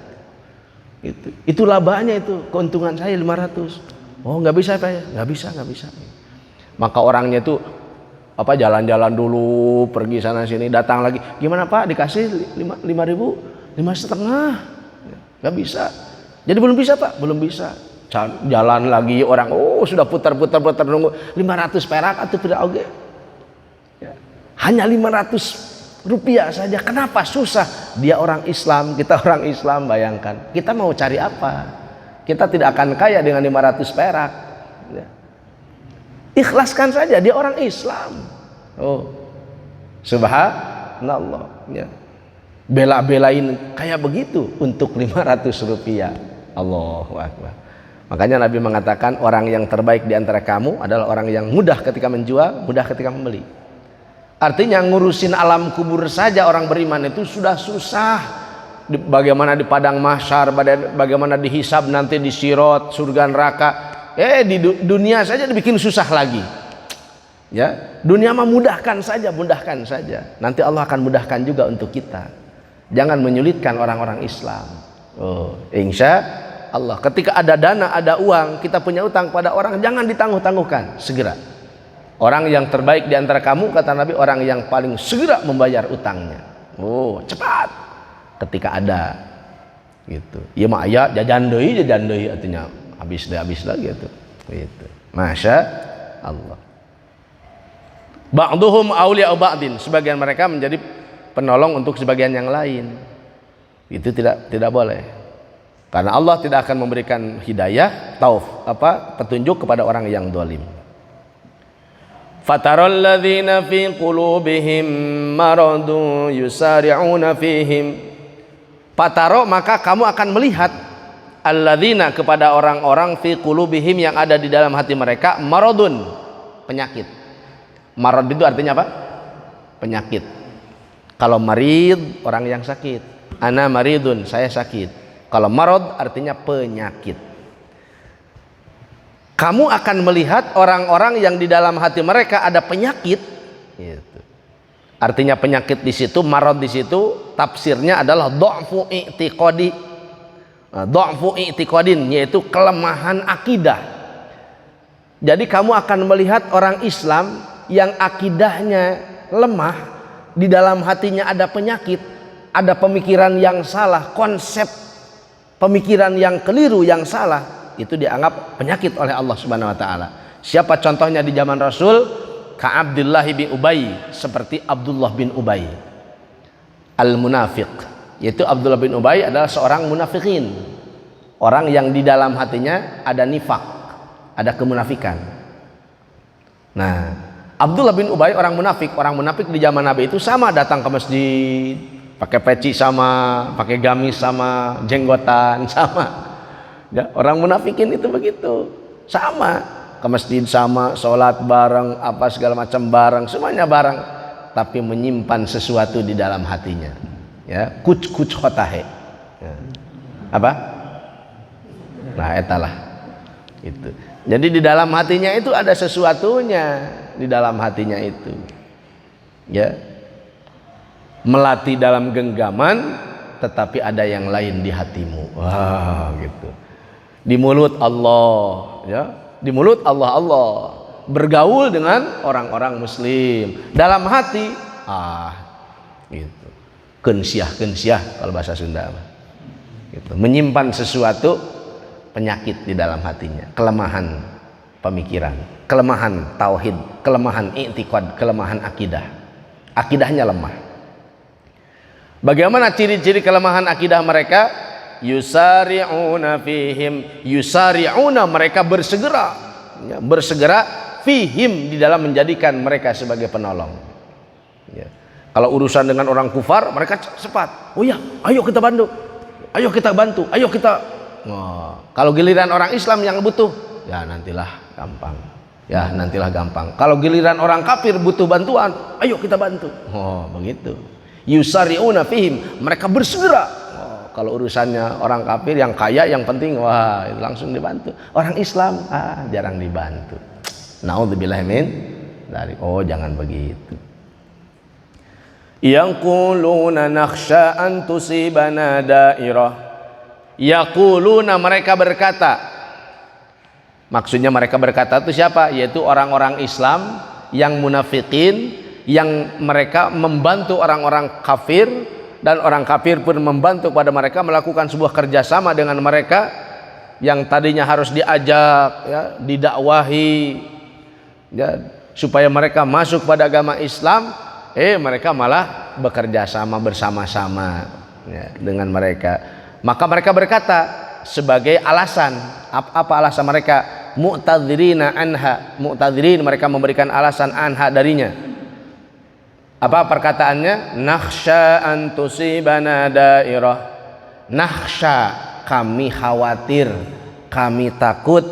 Itu labanya, itu keuntungan saya 500. Oh nggak bisa Pak ya? Nggak bisa. Maka orangnya itu jalan-jalan dulu, pergi sana sini, datang lagi. Gimana Pak? Dikasih 5.000, 5,5. Nggak bisa. Jadi belum bisa Pak, belum bisa. Jalan lagi orang, sudah putar-putar nunggu 500 perak atau tidak oke. Ya. Hanya 500 rupiah saja. Kenapa susah? Dia orang Islam, kita orang Islam, bayangkan. Kita mau cari apa? Kita tidak akan kaya dengan 500 perak. Ya. Ikhlaskan saja, dia orang Islam. Subhanallah. Ya. Bela-belain kayak begitu untuk 500 rupiah. Allahu Akbar. Makanya Nabi mengatakan orang yang terbaik di antara kamu adalah orang yang mudah ketika menjual, mudah ketika membeli. Artinya ngurusin alam kubur saja orang beriman itu sudah susah. Bagaimana di padang mahsyar, bagaimana dihisab nanti di sirat, surga neraka. Di dunia saja dibikin susah lagi. Ya, dunia mah mudahkan saja. Nanti Allah akan mudahkan juga untuk kita. Jangan menyulitkan orang-orang Islam. Insya Allah ketika ada dana, ada uang, kita punya utang pada orang, jangan ditangguh-tangguhkan, segera. Orang yang terbaik di antara kamu, kata Nabi, orang yang paling segera membayar utangnya. Cepat ketika ada gitu. Ya mah aya jajan deui artinya habis lagi itu. Gitu. Masya Allah. Ba'duhum awliya'u ba'din, sebagian mereka menjadi penolong untuk sebagian yang lain. Itu tidak boleh. Karena Allah tidak akan memberikan hidayah, petunjuk kepada orang yang zalim. Fataral ladzina fi qulubihim maradun yusari'una fihim. Fataro, maka kamu akan melihat alladzina, kepada orang-orang fi qulubihim yang ada di dalam hati mereka maradun, penyakit. Marad itu artinya apa? Penyakit. Kalau marid, orang yang sakit. Ana maridun, saya sakit. Kalau marad artinya penyakit. Kamu akan melihat orang-orang yang di dalam hati mereka ada penyakit. Gitu. Artinya penyakit di situ, marad di situ, tafsirnya adalah dha'fu i'tiqadi. Dha'fu i'tiqadin, yaitu kelemahan akidah. Jadi kamu akan melihat orang Islam yang akidahnya lemah, di dalam hatinya ada penyakit, ada pemikiran yang salah, konsep pemikiran yang keliru, yang salah, itu dianggap penyakit oleh Allah Subhanahu wa taala. Siapa contohnya di zaman Rasul? Ka'abdullah bin Ubay, seperti Abdullah bin Ubay al-munafiq. Yaitu Abdullah bin Ubay adalah seorang munafikin, orang yang di dalam hatinya ada nifak, ada kemunafikan. Nah, Abdullah bin Ubay orang munafik di zaman Nabi itu sama, datang ke masjid pakai peci sama, pakai gamis sama, jenggotan sama. Ya, orang munafikin itu begitu, sama, ke masjid sama, sholat bareng, apa segala macam bareng, semuanya bareng, tapi menyimpan sesuatu di dalam hatinya. Ya, kuc khotahe. Ya. Apa? Nah, etalah itu. Jadi di dalam hatinya itu ada sesuatunya, di dalam hatinya itu. Ya. Melati dalam genggaman, tetapi ada yang lain di hatimu. Wah, gitu. Di mulut Allah, ya. Di mulut Allah. Bergaul dengan orang-orang muslim. Dalam hati, gitu. Kensiah kalau bahasa Sunda. Gitu. Menyimpan sesuatu, penyakit di dalam hatinya, kelemahan pemikiran, kelemahan tauhid, kelemahan i'tiqad, kelemahan akidah. Akidahnya lemah. Bagaimana ciri-ciri kelemahan akidah mereka? Yusari'una fihim, yusari'una, mereka bersegera, ya, bersegera fihim, di dalam menjadikan mereka sebagai penolong. Ya. Kalau urusan dengan orang kufar, mereka cepat. Oh ya, ayo kita bantu, ayo kita bantu, ayo kita. Kalau giliran orang Islam yang butuh, ya nantilah gampang. Ya nantilah gampang. Kalau giliran orang kafir butuh bantuan, ayo kita bantu. Begitu. Yusari'una fihim, mereka bersegera. Kalau urusannya orang kafir yang kaya, yang penting itu langsung dibantu. Orang Islam jarang dibantu. Naudzubillah min dzalik. Jangan begitu. Yaquluna nakhsha an tusibana dairah. Yaquluna, mereka berkata. Maksudnya mereka berkata itu siapa? Yaitu orang-orang Islam yang munafikin, yang mereka membantu orang-orang kafir, dan orang kafir pun membantu pada mereka, melakukan sebuah kerjasama dengan mereka. yang tadinya harus diajak ya, didakwahi ya, supaya mereka masuk pada agama Islam, mereka malah bekerja sama bersama-sama ya, dengan mereka. Maka mereka berkata sebagai alasan, apa alasan mereka? Mu'tadzirina anha, mu'tadzirin, mereka memberikan alasan anha darinya. Apa perkataannya? Nakhsha an tusibana dairah. Nakhsha, kami khawatir, kami takut,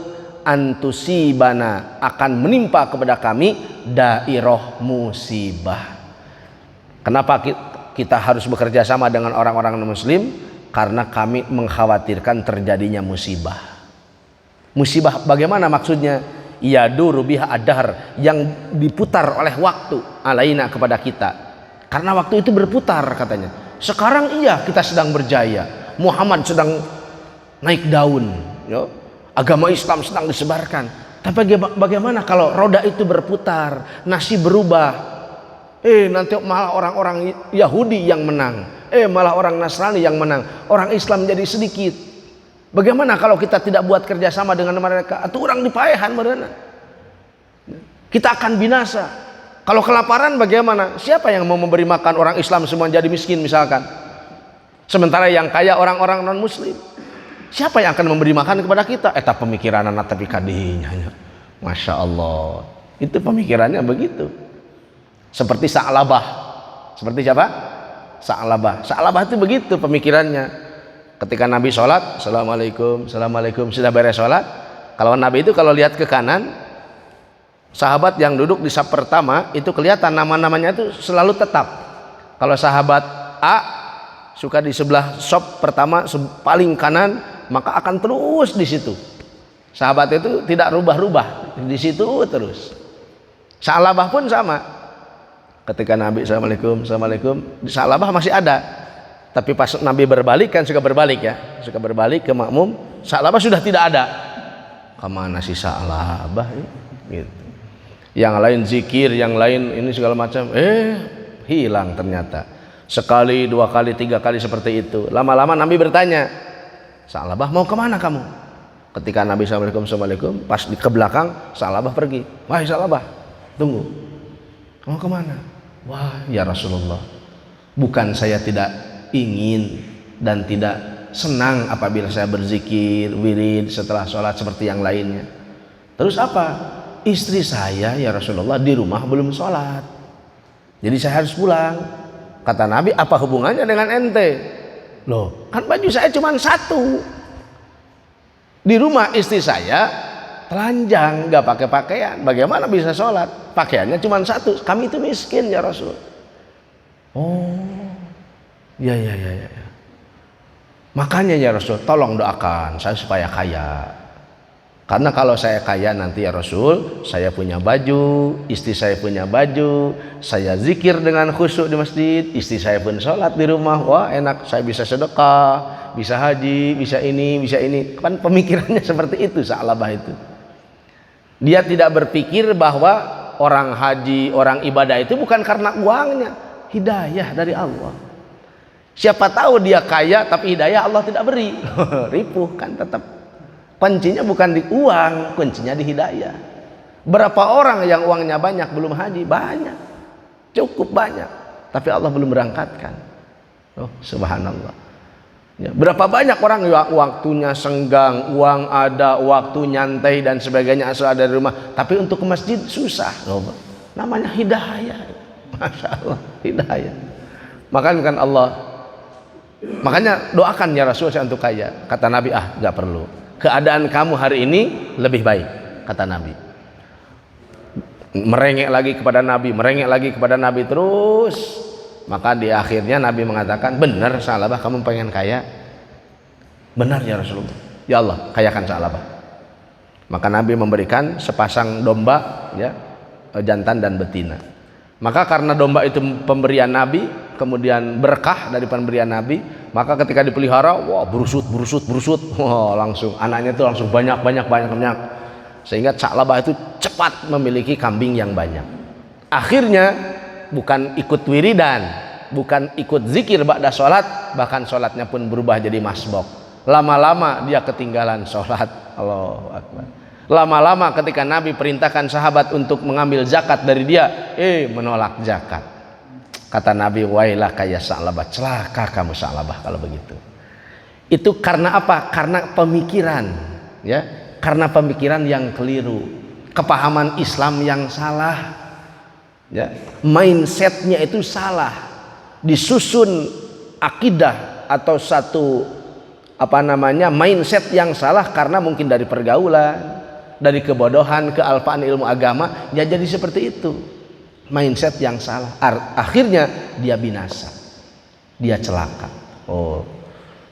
antusibana, akan menimpa kepada kami dairah, musibah. Kenapa kita harus bekerja sama dengan orang-orang muslim? Karena kami mengkhawatirkan terjadinya musibah. Musibah bagaimana maksudnya? Yaduru biha ad-dahr, yang diputar oleh waktu alaina kepada kita. Karena waktu itu berputar katanya. Sekarang iya kita sedang berjaya, Muhammad sedang naik daun ya. Agama Islam sedang disebarkan. Tapi bagaimana kalau roda itu berputar, nasib berubah? Nanti malah orang-orang Yahudi yang menang, malah orang Nasrani yang menang, orang Islam jadi sedikit. Bagaimana kalau kita tidak buat kerjasama dengan mereka? Atau orang dipaehan mereka, kita akan binasa. Kalau kelaparan bagaimana? Siapa yang mau memberi makan orang Islam semua jadi miskin misalkan? Sementara yang kaya orang-orang non muslim. Siapa yang akan memberi makan kepada kita? Eta pemikiran anak tapi kadinya. Masya Allah. Itu pemikirannya begitu. Seperti Sa'labah. Seperti siapa? Sa'labah. Sa'labah itu begitu pemikirannya. Ketika Nabi sholat, assalamualaikum, assalamualaikum, sudah beres sholat. Kalau Nabi itu kalau lihat ke kanan, sahabat yang duduk di saf pertama itu kelihatan nama-namanya itu selalu tetap. Kalau sahabat A suka di sebelah saf pertama paling kanan, maka akan terus di situ. Sahabat itu tidak rubah-rubah di situ terus. Sa'labah pun sama. Ketika Nabi assalamualaikum, assalamualaikum, Sa'labah masih ada. Tapi pas Nabi berbalik kan suka berbalik ya, suka berbalik ke makmum. Sa'labah sudah tidak ada. Kemana si Sa'labah? Gitu. Yang lain zikir, yang lain ini segala macam. Hilang ternyata. Sekali, dua kali, tiga kali seperti itu. Lama-lama Nabi bertanya, Sa'labah mau kemana kamu? Ketika Nabi assalamualaikum, pas di ke belakang Sa'labah pergi. Wahai Sa'labah, tunggu. Kamu kemana? Wah ya Rasulullah, bukan saya tidak ingin dan tidak senang apabila saya berzikir wirid setelah sholat seperti yang lainnya. Terus apa? Istri saya ya Rasulullah di rumah belum sholat, jadi saya harus pulang. Kata Nabi, apa hubungannya dengan ente? Loh, kan baju saya cuma satu, di rumah istri saya telanjang, nggak pakai pakaian, bagaimana bisa sholat? Pakaiannya cuma satu, kami itu miskin ya Rasul. Oh ya. Makanya ya Rasul, tolong doakan saya supaya kaya. Karena kalau saya kaya nanti ya Rasul, saya punya baju, istri saya punya baju, saya zikir dengan khusyuk di masjid, istri saya pun sholat di rumah. Wah enak, saya bisa sedekah, bisa haji, bisa ini, bisa ini. Kan pemikirannya seperti itu Sa'labah itu. Dia tidak berpikir bahwa orang haji, orang ibadah itu bukan karena uangnya, hidayah dari Allah. Siapa tahu dia kaya tapi hidayah Allah tidak beri. Ripuh kan tetap. Kuncinya bukan di uang, kuncinya di hidayah. Berapa orang yang uangnya banyak belum haji? Banyak. Cukup banyak. Tapi Allah belum berangkatkan. Oh, subhanallah. Ya, berapa banyak orang yang waktunya senggang, uang ada, waktu nyantai dan sebagainya asal ada di rumah, tapi untuk ke masjid susah. Oh, namanya hidayah. Masya Allah, hidayah. Makanya doakan ya Rasul saya untuk kaya. Kata Nabi, gak perlu. Keadaan kamu hari ini lebih baik, kata Nabi. Merengek lagi kepada Nabi terus. Maka di akhirnya Nabi mengatakan, benar Sa'labah kamu pengen kaya? Benar ya Rasulullah. Ya Allah, kayakan Sa'labah. Maka Nabi memberikan sepasang domba ya, jantan dan betina. Maka karena domba itu pemberian Nabi, kemudian berkah dari pemberian Nabi, maka ketika dipelihara, wah berusut, wah langsung anaknya itu langsung banyak, sehingga Sa'labah itu cepat memiliki kambing yang banyak. Akhirnya bukan ikut wiridan, bukan ikut zikir ba'da sholat, bahkan sholatnya pun berubah jadi masbok. Lama-lama dia ketinggalan sholat. Allahu Akbar. Lama-lama ketika Nabi perintahkan sahabat untuk mengambil zakat dari dia, menolak zakat. Kata Nabi, wailaka ya Sa'labah, celaka kamu Sa'labah kalau begitu. Itu karena apa? Karena pemikiran, ya, karena pemikiran yang keliru, kepahaman Islam yang salah, ya, mindsetnya itu salah, disusun akidah atau satu mindset yang salah karena mungkin dari pergaulan, dari kebodohan, kealpaan ilmu agama, ya jadi seperti itu. Mindset yang salah, akhirnya dia binasa, dia celaka.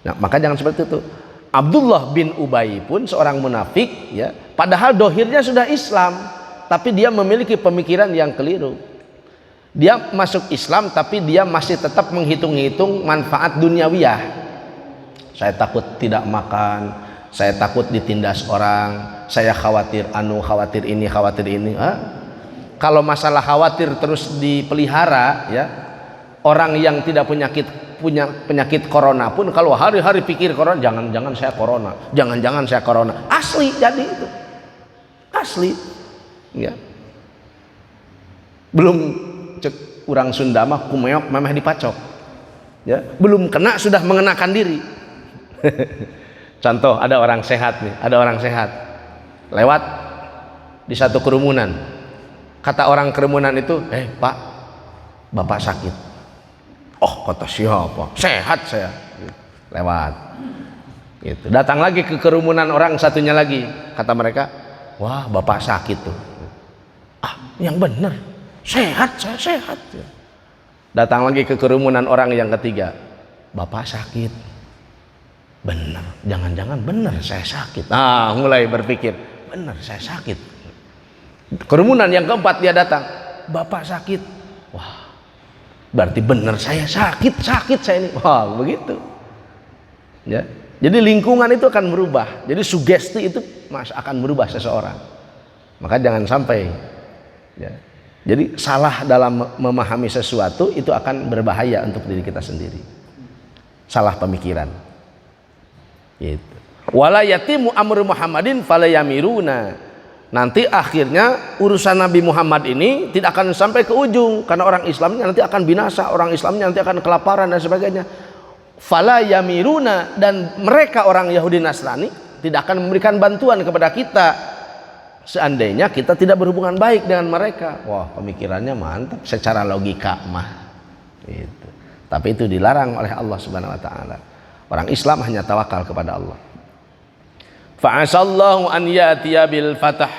Nah, maka jangan seperti itu. Abdullah bin Ubay pun seorang munafik, ya, padahal dohirnya sudah Islam, tapi dia memiliki pemikiran yang keliru. Dia masuk Islam tapi dia masih tetap menghitung-hitung manfaat duniawiyah. Saya takut tidak makan, saya takut ditindas orang, saya khawatir khawatir ini, khawatir ini. Kalau masalah khawatir terus dipelihara, ya, orang yang tidak punya penyakit corona pun kalau hari-hari pikir corona, jangan-jangan saya corona, jangan-jangan saya corona. Asli jadi itu. Asli. Ya. Belum cek urang Sunda mah kumeok memeh dipacok. Ya, belum kena sudah mengenakan diri. Contoh, ada orang sehat nih, ada orang sehat lewat di satu kerumunan. Kata orang kerumunan itu, Pak, Bapak sakit. Oh, kata siapa? Sehat saya. Lewat. Gitu. Datang lagi ke kerumunan orang satunya lagi. Kata mereka, wah, Bapak sakit tuh. Yang benar, sehat, saya sehat. Datang lagi ke kerumunan orang yang ketiga, Bapak sakit. Benar, jangan-jangan benar saya sakit. Mulai berpikir, benar saya sakit. Kerumunan yang keempat dia datang, Bapak sakit. Wah, berarti benar saya sakit saya ini. Wah, begitu. Ya, jadi lingkungan itu akan berubah. Jadi sugesti itu akan merubah seseorang. Maka jangan sampai, ya. Jadi salah dalam memahami sesuatu itu akan berbahaya untuk diri kita sendiri. Salah pemikiran. Gitu. Wala yatimu amru Muhammadin fala yamiruna. Nanti akhirnya urusan Nabi Muhammad ini tidak akan sampai ke ujung karena orang Islamnya nanti akan binasa, orang Islamnya nanti akan kelaparan dan sebagainya. Fala yamiruna, dan mereka orang Yahudi Nasrani tidak akan memberikan bantuan kepada kita seandainya kita tidak berhubungan baik dengan mereka. Wah, pemikirannya mantap secara logika mah. Gitu. Tapi itu dilarang oleh Allah Subhanahu wa taala. Orang Islam hanya tawakal kepada Allah. Fa'asallahu an ya'tiya bil fatah.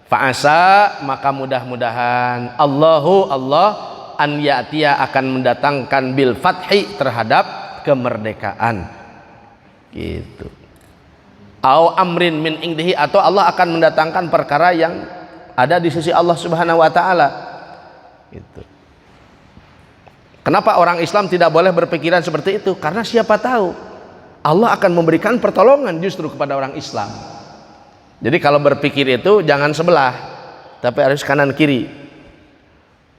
Fa'asa, maka mudah-mudahan Allah an ya'tiya akan mendatangkan bil fathi terhadap kemerdekaan. Gitu. Au amrin min indihi, atau Allah akan mendatangkan perkara yang ada di sisi Allah Subhanahu wa taala. Gitu. Kenapa orang Islam tidak boleh berpikiran seperti itu? Karena siapa tahu Allah akan memberikan pertolongan justru kepada orang Islam. Jadi kalau berpikir itu jangan sebelah, tapi harus kanan kiri.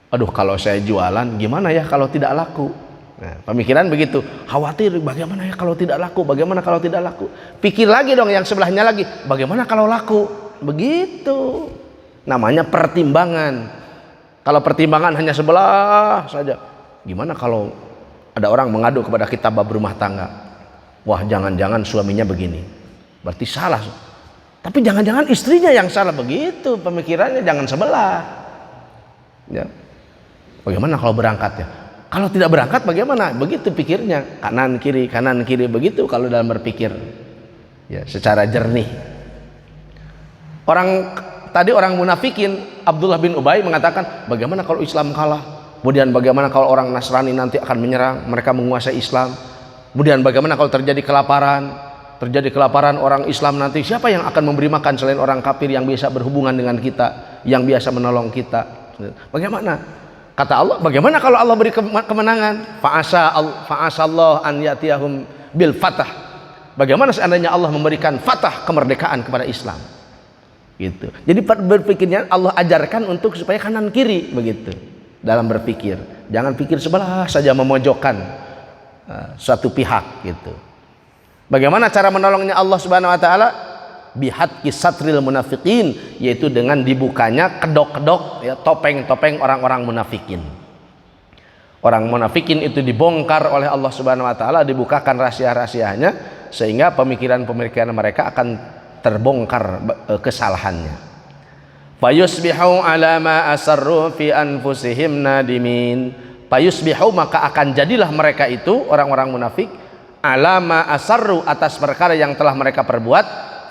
Aduh, kalau saya jualan gimana ya kalau tidak laku? Nah, pemikiran begitu. Khawatir bagaimana ya kalau tidak laku? Bagaimana kalau tidak laku? Pikir lagi dong yang sebelahnya lagi. Bagaimana kalau laku? Begitu. Namanya pertimbangan. Kalau pertimbangan hanya sebelah saja. Gimana kalau ada orang mengadu kepada kita bab rumah tangga? Wah, jangan-jangan suaminya begini. Berarti salah. Tapi jangan-jangan istrinya yang salah. Begitu pemikirannya, jangan sebelah. Ya. Bagaimana kalau berangkat ya? Kalau tidak berangkat bagaimana? Begitu pikirnya. Kanan kiri begitu kalau dalam berpikir. Ya, secara jernih. Orang munafikin, Abdullah bin Ubay mengatakan, bagaimana kalau Islam kalah? Kemudian bagaimana kalau orang Nasrani nanti akan menyerang, mereka menguasai Islam? Kemudian bagaimana kalau terjadi kelaparan orang Islam nanti, siapa yang akan memberi makan selain orang kafir yang biasa berhubungan dengan kita, yang biasa menolong kita? Bagaimana? Kata Allah, bagaimana kalau Allah beri kemenangan? Fa'asa Allah an yatiyahum bil fatah. Bagaimana seandainya Allah memberikan fatah, kemerdekaan kepada Islam? Gitu. Jadi berpikirnya Allah ajarkan untuk supaya kanan kiri begitu. Dalam berpikir, jangan pikir sebelah saja memojokkan suatu pihak gitu. Bagaimana cara menolongnya Allah Subhanahu wa taala? Bihatki satril munafiqin, yaitu dengan dibukanya kedok-kedok ya, topeng-topeng orang-orang munafikin. Orang munafikin itu dibongkar oleh Allah Subhanahu wa taala, dibukakan rahasia-rahasianya sehingga pemikiran-pemikiran mereka akan terbongkar kesalahannya. Fayusbihu ala ma asarru fi anfusihim nadimin. Fayusbihu, maka akan jadilah mereka itu orang-orang munafik ala ma asarru, atas perkara yang telah mereka perbuat,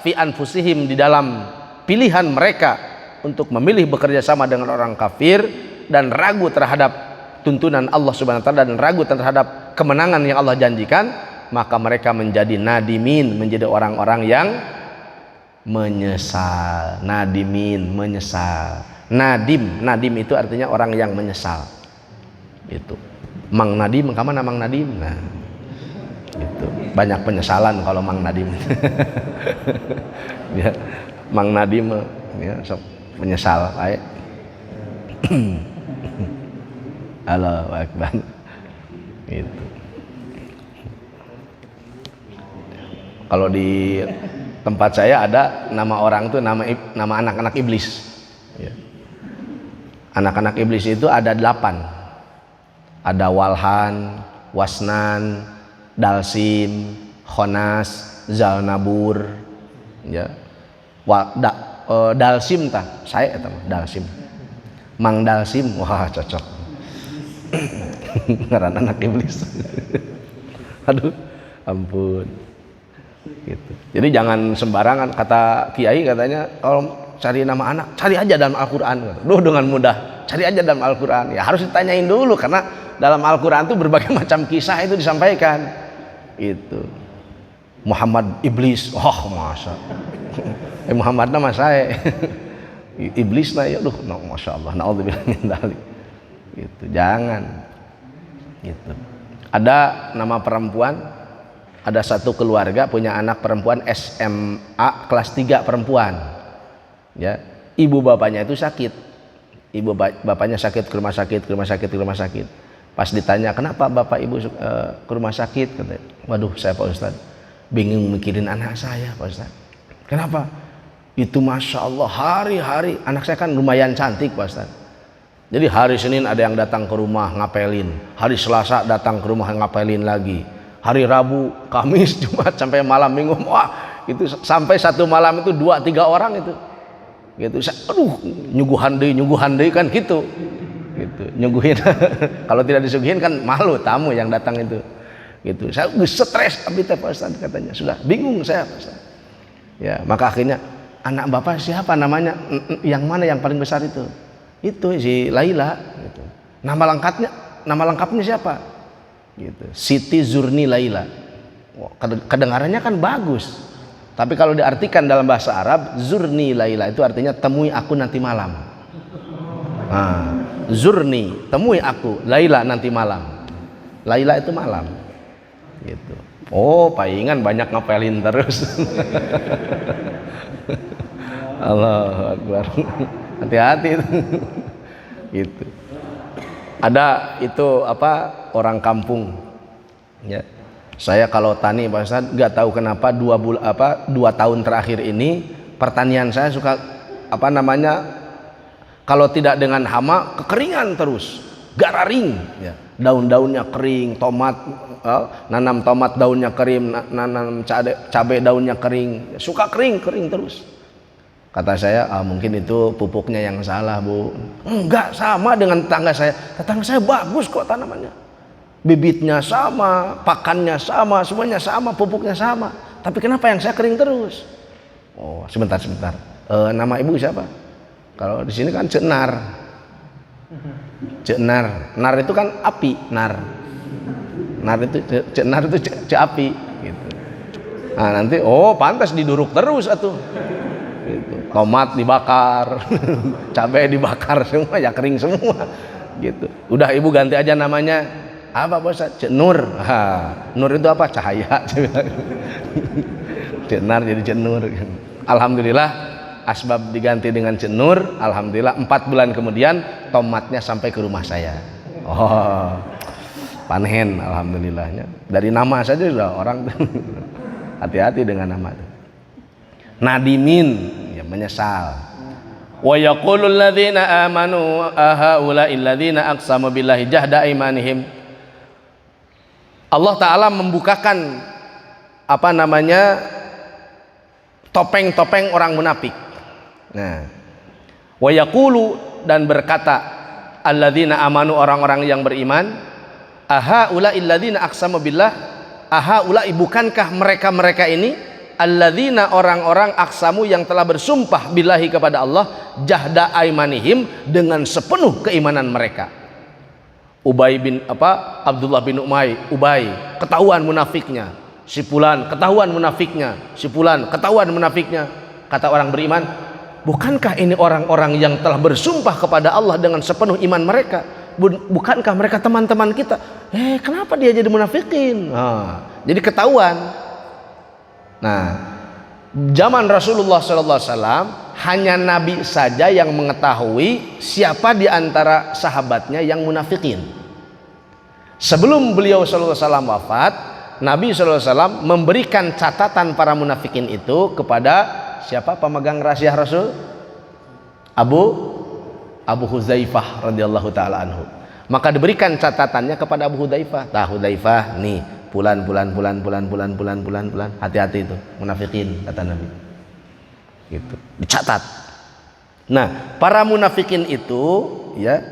fi anfusihim, di dalam pilihan mereka untuk memilih bekerja sama dengan orang kafir dan ragu terhadap tuntunan Allah Subhanahu wa taala dan ragu terhadap kemenangan yang Allah janjikan, maka mereka menjadi nadimin, menjadi orang-orang yang menyesal. Nadimin, menyesal. Nadim itu artinya orang yang menyesal. Itu Mang Nadim, kemana Mang Nadim? Nah, itu banyak penyesalan kalau Mang Nadim. Ya, Mang Nadim ya, menyesal baik. Allahu Akbar. Itu kalau di tempat saya ada nama orang itu nama anak-anak iblis ya. Anak-anak iblis itu ada 8. Ada Walhan, Wasnan, Dalsim, Khonas, Zalnabur ya. Dalsim tah saya eta mah Dalsim. Mang Dalsim, wah cocok. Ngaran anak iblis. Aduh, ampun. Gitu. Jadi jangan sembarangan, kata Kiai katanya kalau cari nama anak cari aja dalam Al-Qur'an. Duh, dengan mudah cari aja dalam Al-Qur'an. Ya harus ditanyain dulu karena dalam Al-Qur'an itu berbagai macam kisah itu disampaikan. Itu Muhammad iblis, oh masa Muhammad nama saya iblis lah ya, masya Allah, naudzubillah min dzalik. Gitu, jangan. Gitu. Ada nama perempuan, ada satu keluarga punya anak perempuan SMA kelas 3 perempuan. Ya, ibu bapaknya itu sakit. Ibu bapaknya sakit, ke rumah sakit. Pas ditanya kenapa bapak ibu ke rumah sakit, katanya, waduh saya Pak Ustadz bingung mikirin anak saya Pak Ustadz. Kenapa? Itu masya Allah hari-hari anak saya kan lumayan cantik Pak Ustadz. Jadi hari Senin ada yang datang ke rumah ngapelin, hari Selasa datang ke rumah ngapelin lagi, hari Rabu, Kamis, Jumat sampai malam Minggu, wah itu sampai satu malam itu 2-3 orang itu. Gitu, aduh nyuguhan deh kan gitu. Gitu, nyuguhin. Kalau tidak disuguhin kan malu tamu yang datang itu. Gitu, saya stres abdi teh Pak Ustaz, katanya sudah bingung saya Pak Ustaz. Ya, maka akhirnya anak bapak siapa namanya, yang mana yang paling besar itu si Laila gitu. Nama lengkapnya siapa gitu, Siti Zurni Laila. Kedengarannya kan bagus, tapi kalau diartikan dalam bahasa Arab, Zurni Laila itu artinya temui aku nanti malam. Nah, Zurni, temui aku, Laila nanti malam. Laila itu malam gitu. Oh, palingan banyak ngapelin terus. Allahu Akbar. Hati-hati itu. Gitu. Ada itu orang kampung ya. Saya kalau tani Pak Ustaz, nggak tahu kenapa 2 tahun terakhir ini pertanian saya suka kalau tidak dengan hama kekeringan terus, gararing ya. Daun-daunnya kering, nanam tomat daunnya kering, nanam cabai daunnya kering, suka kering terus. Kata saya, mungkin itu pupuknya yang salah Bu. Enggak, sama dengan tetangga saya. Tetangga saya bagus kok tanamannya, bibitnya sama, pakannya sama, semuanya sama, pupuknya sama. Tapi kenapa yang saya kering terus? Oh, sebentar. Nama ibu siapa? Kalau di sini kan Cek Nar. Cek Nar. Nar itu kan api, nar. Nar itu Cek Nar itu cek api gitu. Nah, nanti pantas diduruk terus atuh. Gitu. Tomat dibakar, cabai dibakar semua, ya kering semua gitu. Udah ibu ganti aja namanya apa Bos? Cek Nur. Nur itu apa? Cahaya. Cek Nar jadi Cek Nur. Alhamdulillah asbab diganti dengan Cek Nur. Alhamdulillah 4 bulan kemudian tomatnya sampai ke rumah saya. Panen alhamdulillahnya. Dari nama saja sudah orang Hati-hati dengan nama itu. Nadimin, ya menyesal. Wa yaqulul ladzina amanu ahaula'il ladzina aqsamu billahi jahda aimanihim. Allah Ta'ala membukakan topeng-topeng orang munafik. Nah, wa yaqulu, dan berkata alladzina amanu, orang-orang yang beriman, ahaula'il ladzina aqsamu billah, ahaula'i, bukankah mereka-mereka ini, alladzina, orang-orang aqsamu yang telah bersumpah billahi kepada Allah, jahda aimanihim, dengan sepenuh keimanan mereka. Abdullah bin Ubay ketahuan munafiknya, si fulan ketahuan munafiknya, si fulan ketahuan munafiknya. Kata orang beriman, bukankah ini orang-orang yang telah bersumpah kepada Allah dengan sepenuh iman mereka? Bukankah mereka teman-teman kita? Kenapa dia jadi munafikin? Jadi ketahuan. Nah, zaman Rasulullah SAW hanya Nabi saja yang mengetahui siapa di antara sahabatnya yang munafikin. Sebelum beliau SAW wafat, Nabi SAW memberikan catatan para munafikin itu kepada siapa pemegang rahasia Rasul? Abu Hudzaifah radhiyallahu taala anhu. Maka diberikan catatannya kepada Abu Hudzaifah. Hudzaifah, nih bulan. Hati-hati itu munafikin, kata Nabi. Gitu. Dicatat. Nah, para munafikin itu, ya,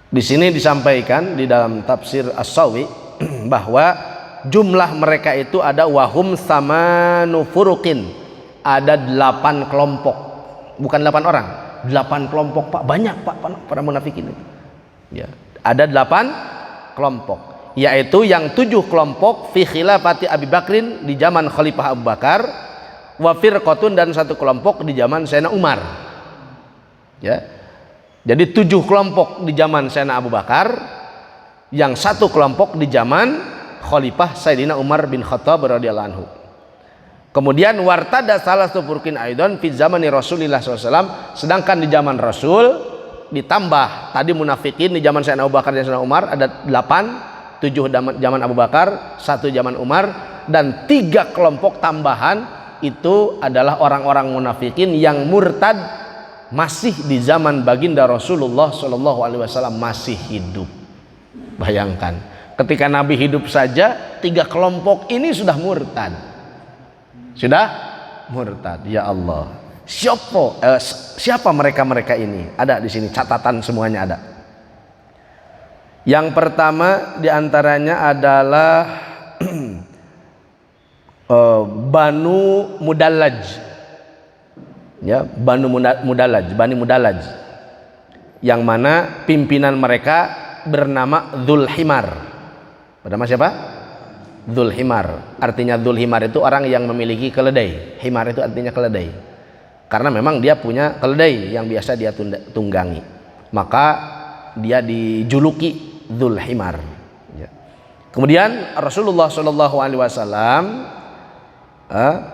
di sini disampaikan di dalam tafsir As-Sawi bahwa jumlah mereka itu ada wahum samanu furuqin, ada 8 kelompok, bukan 8 orang, 8 kelompok, Pak. Banyak, Pak, para munafikin itu. Ya, ada 8 kelompok, yaitu yang 7 kelompok fi khilafati Abi Bakrin, di zaman Khalifah Abu Bakar, wa firqatun, dan 1 kelompok di zaman Sayyidina Umar. Ya. Jadi 7 kelompok di zaman Sayyidina Abu Bakar, yang 1 kelompok di zaman Khalifah Sayyidina Umar bin Khattab radhiyallahu anhu. Kemudian wartada salatu furqin aidan fi zamani Rasulillah SAW, sedangkan di zaman Rasul ditambah tadi munafikin di zaman Sayyidina Abu Bakar dan Sayyidina Umar ada 8, 7 zaman Abu Bakar, 1 zaman Umar, dan 3 kelompok tambahan itu adalah orang-orang munafikin yang murtad masih di zaman baginda Rasulullah SAW masih hidup. Bayangkan, ketika Nabi hidup saja 3 kelompok ini sudah murtad. Sudah murtad. Ya Allah. Siapa mereka ini? Ada di sini catatan, semuanya ada. Yang pertama diantaranya adalah Banu Mudallaj. Ya, Bani Mudallaj. Yang mana pimpinan mereka bernama Dzulhimar. Bernama siapa? Dzulhimar. Artinya Dzulhimar itu orang yang memiliki keledai. Himar itu artinya keledai. Karena memang dia punya keledai yang biasa dia tunggangi. Maka dia dijuluki Dzulhimar. Ya. Kemudian Rasulullah SAW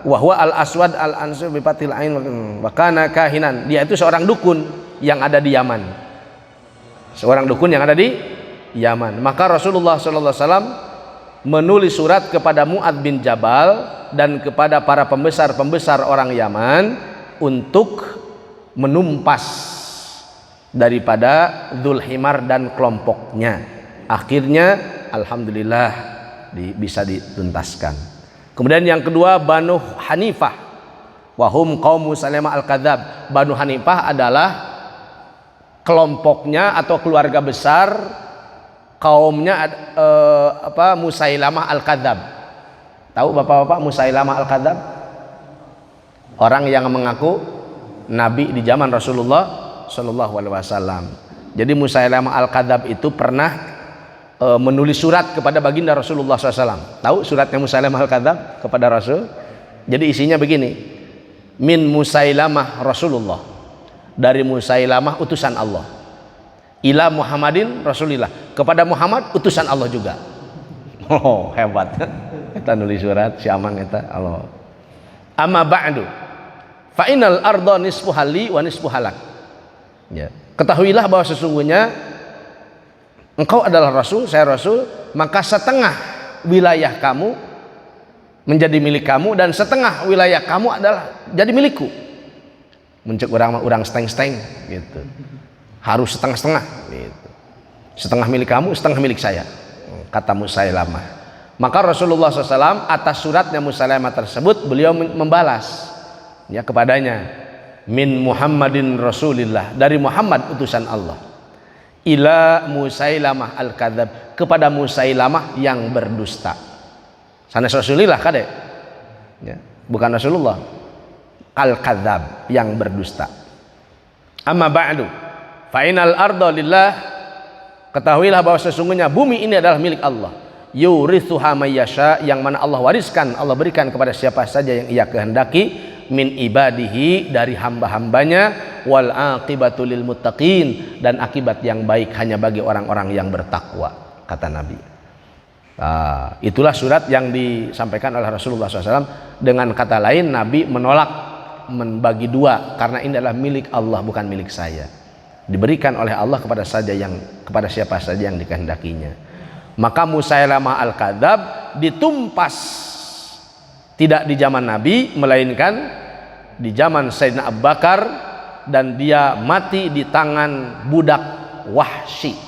wahwa al-aswad al-ansur bipatil ain wa kana kahinan, dia itu seorang dukun yang ada di Yaman. Seorang dukun yang ada di Yaman. Maka Rasulullah SAW menulis surat kepada Mu'adz bin Jabal dan kepada para pembesar-pembesar orang Yaman untuk menumpas daripada Dzulhimar dan kelompoknya. Akhirnya alhamdulillah bisa dituntaskan. Kemudian yang kedua Banu Hanifah, wahum kaum Musailama al-Kadzab. Banu Hanifah adalah kelompoknya atau keluarga besar kaumnya Musailamah al-Kadzab. Tahu bapak-bapak Musailamah al-Kadzab? Orang yang mengaku nabi di zaman Rasulullah Shallallahu Alaihi Wasallam. Jadi Musailamah al-Kadzab itu pernah menulis surat kepada baginda Rasulullah SAW. Tahu suratnya Musailamah al-Kadzab kepada Rasul? Jadi isinya begini: min Musailamah Rasulullah, dari Musailamah utusan Allah, ila Muhammadin Rasulillah, kepada Muhammad utusan Allah juga. Oh, hebat. Kita nulis surat si Amang eta Allah. Amma ba'du fa innal arda nisfu hali wa nisfu halak. Ya, ketahuilah bahwa sesungguhnya engkau adalah Rasul, saya Rasul, maka setengah wilayah kamu menjadi milik kamu, dan setengah wilayah kamu adalah jadi milikku. Mencek orang steng-steng gitu. Harus setengah-setengah gitu. Setengah milik kamu, setengah milik saya, kata Musailamah. Maka Rasulullah SAW atas suratnya Musailamah tersebut, beliau membalas ya kepadanya, min Muhammadin Rasulillah, dari Muhammad utusan Allah, ila Musailamah al-kadzab, kepada Musailamah yang berdusta. Sanes Rasulillah kade ya, bukan Rasulullah. Al-kadzab, yang berdusta. Amma ba'du, fa inal arda lillah, ketahuilah bahwa sesungguhnya bumi ini adalah milik Allah. Yurithuha may yasha, yang mana Allah wariskan, Allah berikan kepada siapa saja yang Ia kehendaki, min ibadihi, dari hamba-hambanya, wal aqibatu lil muttaqin, dan akibat yang baik hanya bagi orang-orang yang bertakwa, kata Nabi. Nah, itulah surat yang disampaikan oleh Rasulullah SAW. Dengan kata lain, Nabi menolak membagi dua, karena ini adalah milik Allah, bukan milik saya. Diberikan oleh Allah kepada siapa saja yang dikehendakinya. Maka Musailamah al-kadzab ditumpas tidak di zaman Nabi, melainkan di zaman Sayyidina Abu Bakar, dan dia mati di tangan budak Wahsy.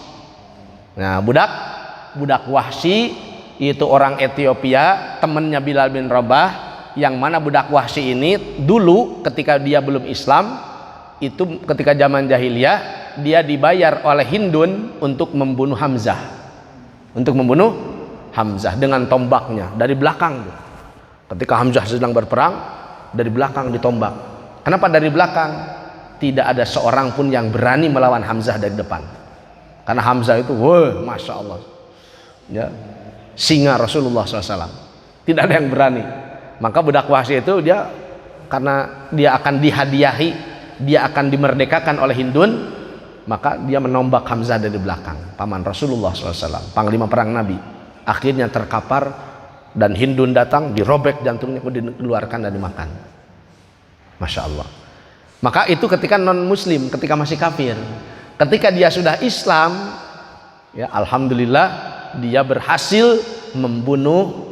Nah, budak Wahsy itu orang Ethiopia, temannya Bilal bin Rabah, yang mana budak Wahsy ini dulu ketika dia belum Islam, itu ketika zaman jahiliyah, dia dibayar oleh Hindun untuk membunuh Hamzah, dengan tombaknya dari belakang. Ketika Hamzah sedang berperang, dari belakang ditombak. Kenapa dari belakang? Tidak ada seorang pun yang berani melawan Hamzah dari depan, karena Hamzah itu, wah, masya Allah ya, singa Rasulullah SAW, tidak ada yang berani. Maka budak Wahsy itu, dia karena dia akan dihadiahi, dia akan dimerdekakan oleh Hindun, maka dia menombak Hamzah dari belakang, paman Rasulullah SAW, panglima perang Nabi. Akhirnya terkapar, dan Hindun datang, dirobek jantungnya, dikeluarkan dan dimakan. Masya Allah. Maka itu ketika non muslim, ketika masih kafir. Ketika dia sudah Islam ya, alhamdulillah, dia berhasil membunuh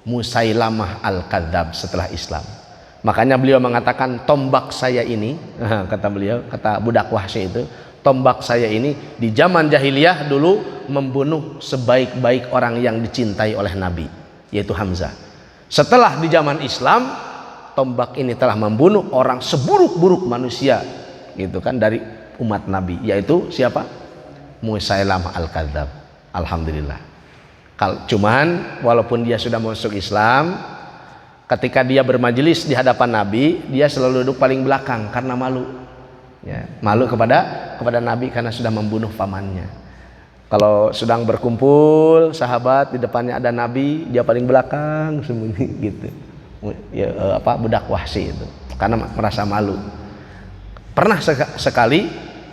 Musailamah al-kadzab setelah Islam. Makanya beliau mengatakan, tombak saya ini, kata beliau, kata budak Wahsy itu, tombak saya ini di zaman jahiliyah dulu membunuh sebaik-baik orang yang dicintai oleh Nabi, yaitu Hamzah. Setelah di zaman Islam, tombak ini telah membunuh orang seburuk-buruk manusia, gitu kan, dari umat Nabi, yaitu siapa? Musailamah al-kadzab. Alhamdulillah. Cuman walaupun dia sudah masuk Islam, ketika dia bermajelis di hadapan Nabi, dia selalu duduk paling belakang karena malu. Ya, malu kepada Nabi karena sudah membunuh pamannya. Kalau sedang berkumpul sahabat, di depannya ada Nabi, dia paling belakang sembunyi gitu. Ya, budak Wahsy itu karena merasa malu. Pernah sekali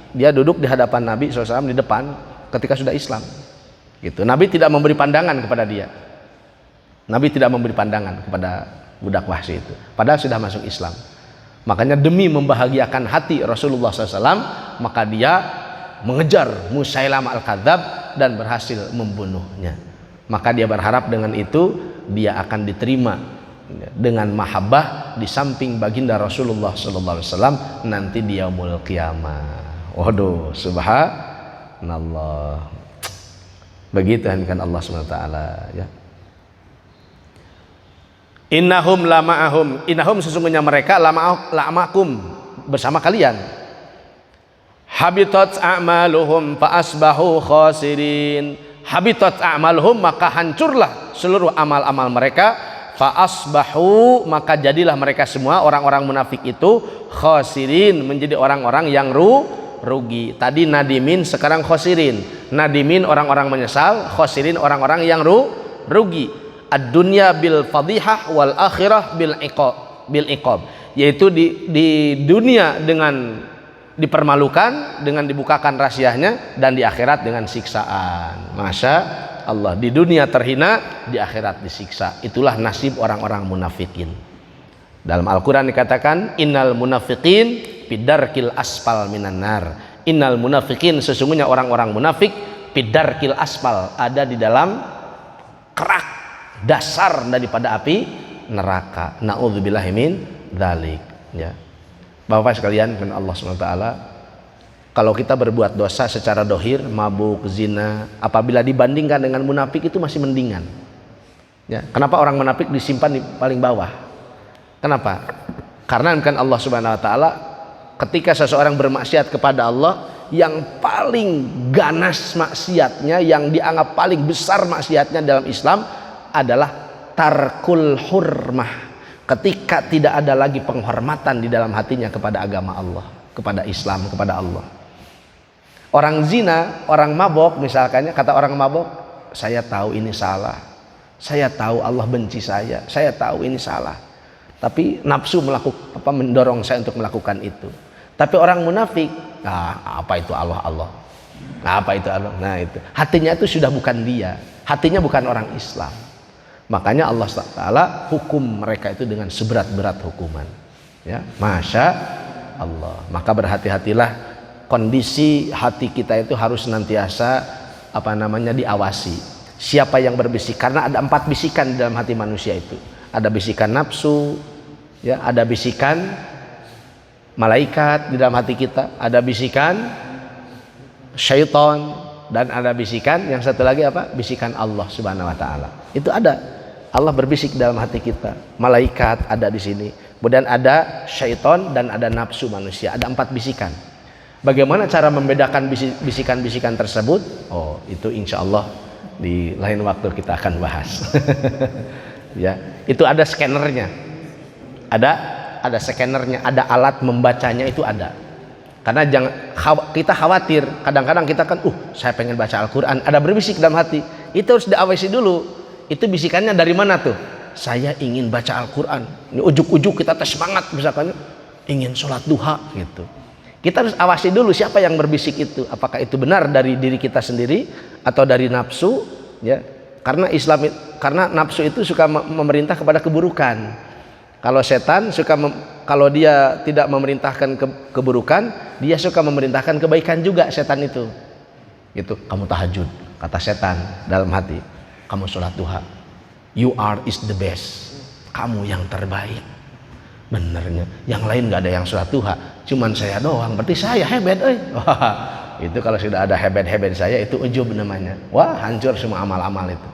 dia duduk di hadapan Nabi SAW di depan ketika sudah Islam. Gitu. Nabi tidak memberi pandangan kepada dia. Nabi tidak memberi pandangan kepada budak Wahsy itu, padahal sudah masuk Islam. Makanya demi membahagiakan hati Rasulullah SAW, maka dia mengejar Musailamah al-kadzab dan berhasil membunuhnya. Maka dia berharap dengan itu dia akan diterima dengan mahabbah di samping baginda Rasulullah SAW nanti di yaumul qiyamah. Waduh, subhanallah. Begitu kan Allah SWT ya. Innahum lama'ahum, innahum sesungguhnya mereka lama'akum, bersama kalian. Habitat a'maluhum fa asbahu khasirin. Habitat a'maluhum, maka hancurlah seluruh amal-amal mereka. Fa asbahu, maka jadilah mereka semua orang-orang munafik itu khasirin, menjadi orang-orang yang rugi. Tadi nadimin, sekarang khosirin. Nadimin orang-orang menyesal, khosirin orang-orang yang rugi. Ad-dunya bil fadihah wal akhirah bil iqab. Yaitu di dunia dengan dipermalukan, dengan dibukakan rahasianya, dan di akhirat dengan siksaan. Masya Allah, di dunia terhina, di akhirat disiksa. Itulah nasib orang-orang munafikin. Dalam Al-Quran dikatakan, innal munafiqin fidarkil asfal minan nar. Innal munafiqin, sesungguhnya orang-orang munafik, fidarkil asfal, ada di dalam kerak dasar daripada api neraka. Na'udzubillahi min dzalik, ya. Bapak sekalian, dengan Allah SWT, kalau kita berbuat dosa secara dohir, mabuk, zina, apabila dibandingkan dengan munafik itu masih mendingan. Ya, kenapa orang munafik disimpan di paling bawah? Kenapa? Karena kan Allah Subhanahu Wa Taala ketika seseorang bermaksiat kepada Allah, yang paling ganas maksiatnya, yang dianggap paling besar maksiatnya dalam Islam adalah tarkul hurmah. Ketika tidak ada lagi penghormatan di dalam hatinya kepada agama Allah, kepada Islam, kepada Allah. Orang zina, orang mabok misalkannya, kata orang mabok, saya tahu ini salah, saya tahu Allah benci saya tahu ini salah, tapi nafsu mendorong saya untuk melakukan itu. Tapi orang munafik, apa itu Allah, apa itu Allah, nah itu hatinya itu sudah bukan dia, hatinya bukan orang Islam. Makanya Allah Ta'ala hukum mereka itu dengan seberat-berat hukuman, ya, Masya Allah. Maka berhati-hatilah, kondisi hati kita itu harus senantiasa diawasi. Siapa yang berbisik, karena ada 4 bisikan di dalam hati manusia itu. Ada bisikan nafsu, ya, ada bisikan malaikat di dalam hati kita, ada bisikan syaitan, dan ada bisikan yang satu lagi bisikan Allah Subhanahu Wa Taala. Itu ada. Allah berbisik dalam hati kita, malaikat ada di sini, kemudian ada syaitan dan ada nafsu manusia. Ada 4 bisikan. Bagaimana cara membedakan bisikan-bisikan tersebut? Oh, itu insya Allah di lain waktu kita akan bahas. Ya, itu ada scannernya, ada scannernya, ada alat membacanya, itu ada. Karena kita khawatir, kadang-kadang kita kan, saya pengen baca Al-Quran, ada berbisik dalam hati, itu harus diawasi dulu. Itu bisikannya dari mana tuh? Saya ingin baca Al-Quran. Ini ujuk-ujuk kita semangat, misalkan ingin sholat duha gitu. Kita harus awasi dulu siapa yang berbisik itu. Apakah itu benar dari diri kita sendiri atau dari nafsu? Ya, karena nafsu itu suka memerintah kepada keburukan. Kalau setan kalau dia tidak memerintahkan keburukan, dia suka memerintahkan kebaikan juga, setan itu. Gitu. Kamu tahajud, kata setan dalam hati. Kamu sholat duha, you is the best, kamu yang terbaik. Benernya, yang lain nggak ada yang sholat duha, cuman saya doang, berarti saya hebat. Itu kalau sudah ada hebat saya, itu ujub namanya. Wah, hancur semua amal-amal itu.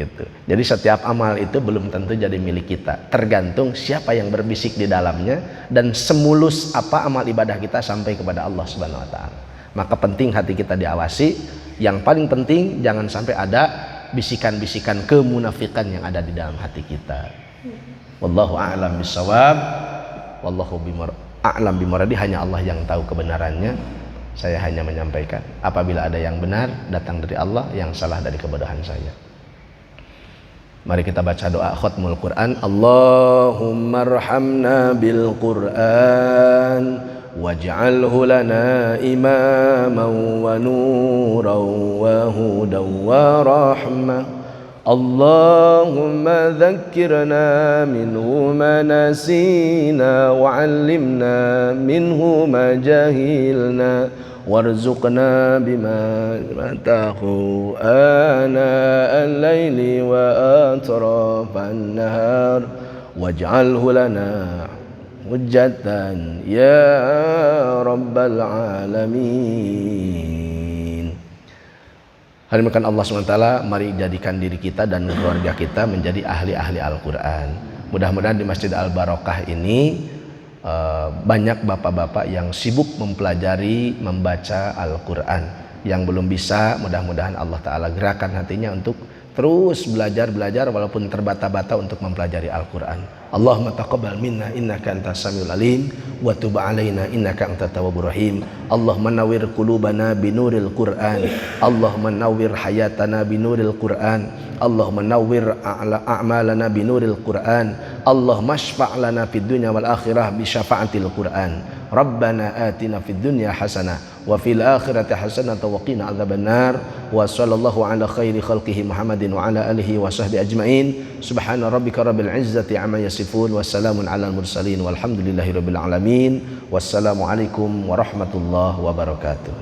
Gitu. Jadi setiap amal itu belum tentu jadi milik kita, tergantung siapa yang berbisik di dalamnya dan semulus apa amal ibadah kita sampai kepada Allah Subhanahu Wa Taala. Maka penting hati kita diawasi. Yang paling penting jangan sampai ada bisikan-bisikan kemunafikan yang ada di dalam hati kita. Wallahu a'lam bishawab. Wallahu a'lam bimuradi. Hanya Allah yang tahu kebenarannya. Saya hanya menyampaikan. Apabila ada yang benar datang dari Allah, yang salah dari kebodohan saya. Mari kita baca doa khatmul Quran. Allahumma arhamna bil Quran waj'alhu lana imaman wa nuran wa hudan wa rahmah. Allahumma dhakkirna minhu ma nasina wa 'allimna minhu ma jahilna warzuqna bima matahu ana al-laili wa atrafan nahar waj'alhu lana hujjatan ya rabbal alamin. Hadirin Allah SWT, mari jadikan diri kita dan keluarga kita menjadi ahli-ahli Al-Quran. Mudah-mudahan di Masjid Al-Barokah ini banyak bapak-bapak yang sibuk mempelajari membaca Al-Quran. Yang belum bisa, mudah-mudahan Allah Ta'ala gerakan hatinya untuk terus belajar walaupun terbata-bata untuk mempelajari Al-Quran. Allahumma taqabbal minna innaka antas samiul alim wa tub alaina innaka antat tawwabur rahim. Allahumma nawwir qulubana binuril Qur'an. Allahumma nawwir hayatana binuril Qur'an. Allahumma nawwir a'malana binuril Qur'an. Allahumma shfa' lana fid dunya wal akhirah bi syafa'atil Qur'an. Rabbana atina fid dunya hasanah wa fil akhirati hasanah wa qina adzabannar. Wa sallallahu ala khairi khalqihi Muhammadin wa ala alihi wa sahbihi ajmain. Subhana rabbika rabbil izzati amma yasifun. Wassalamun ala mursalin walhamdulillahi rabbil alamin. Wassalamu alaikum warahmatullahi wabarakatuh.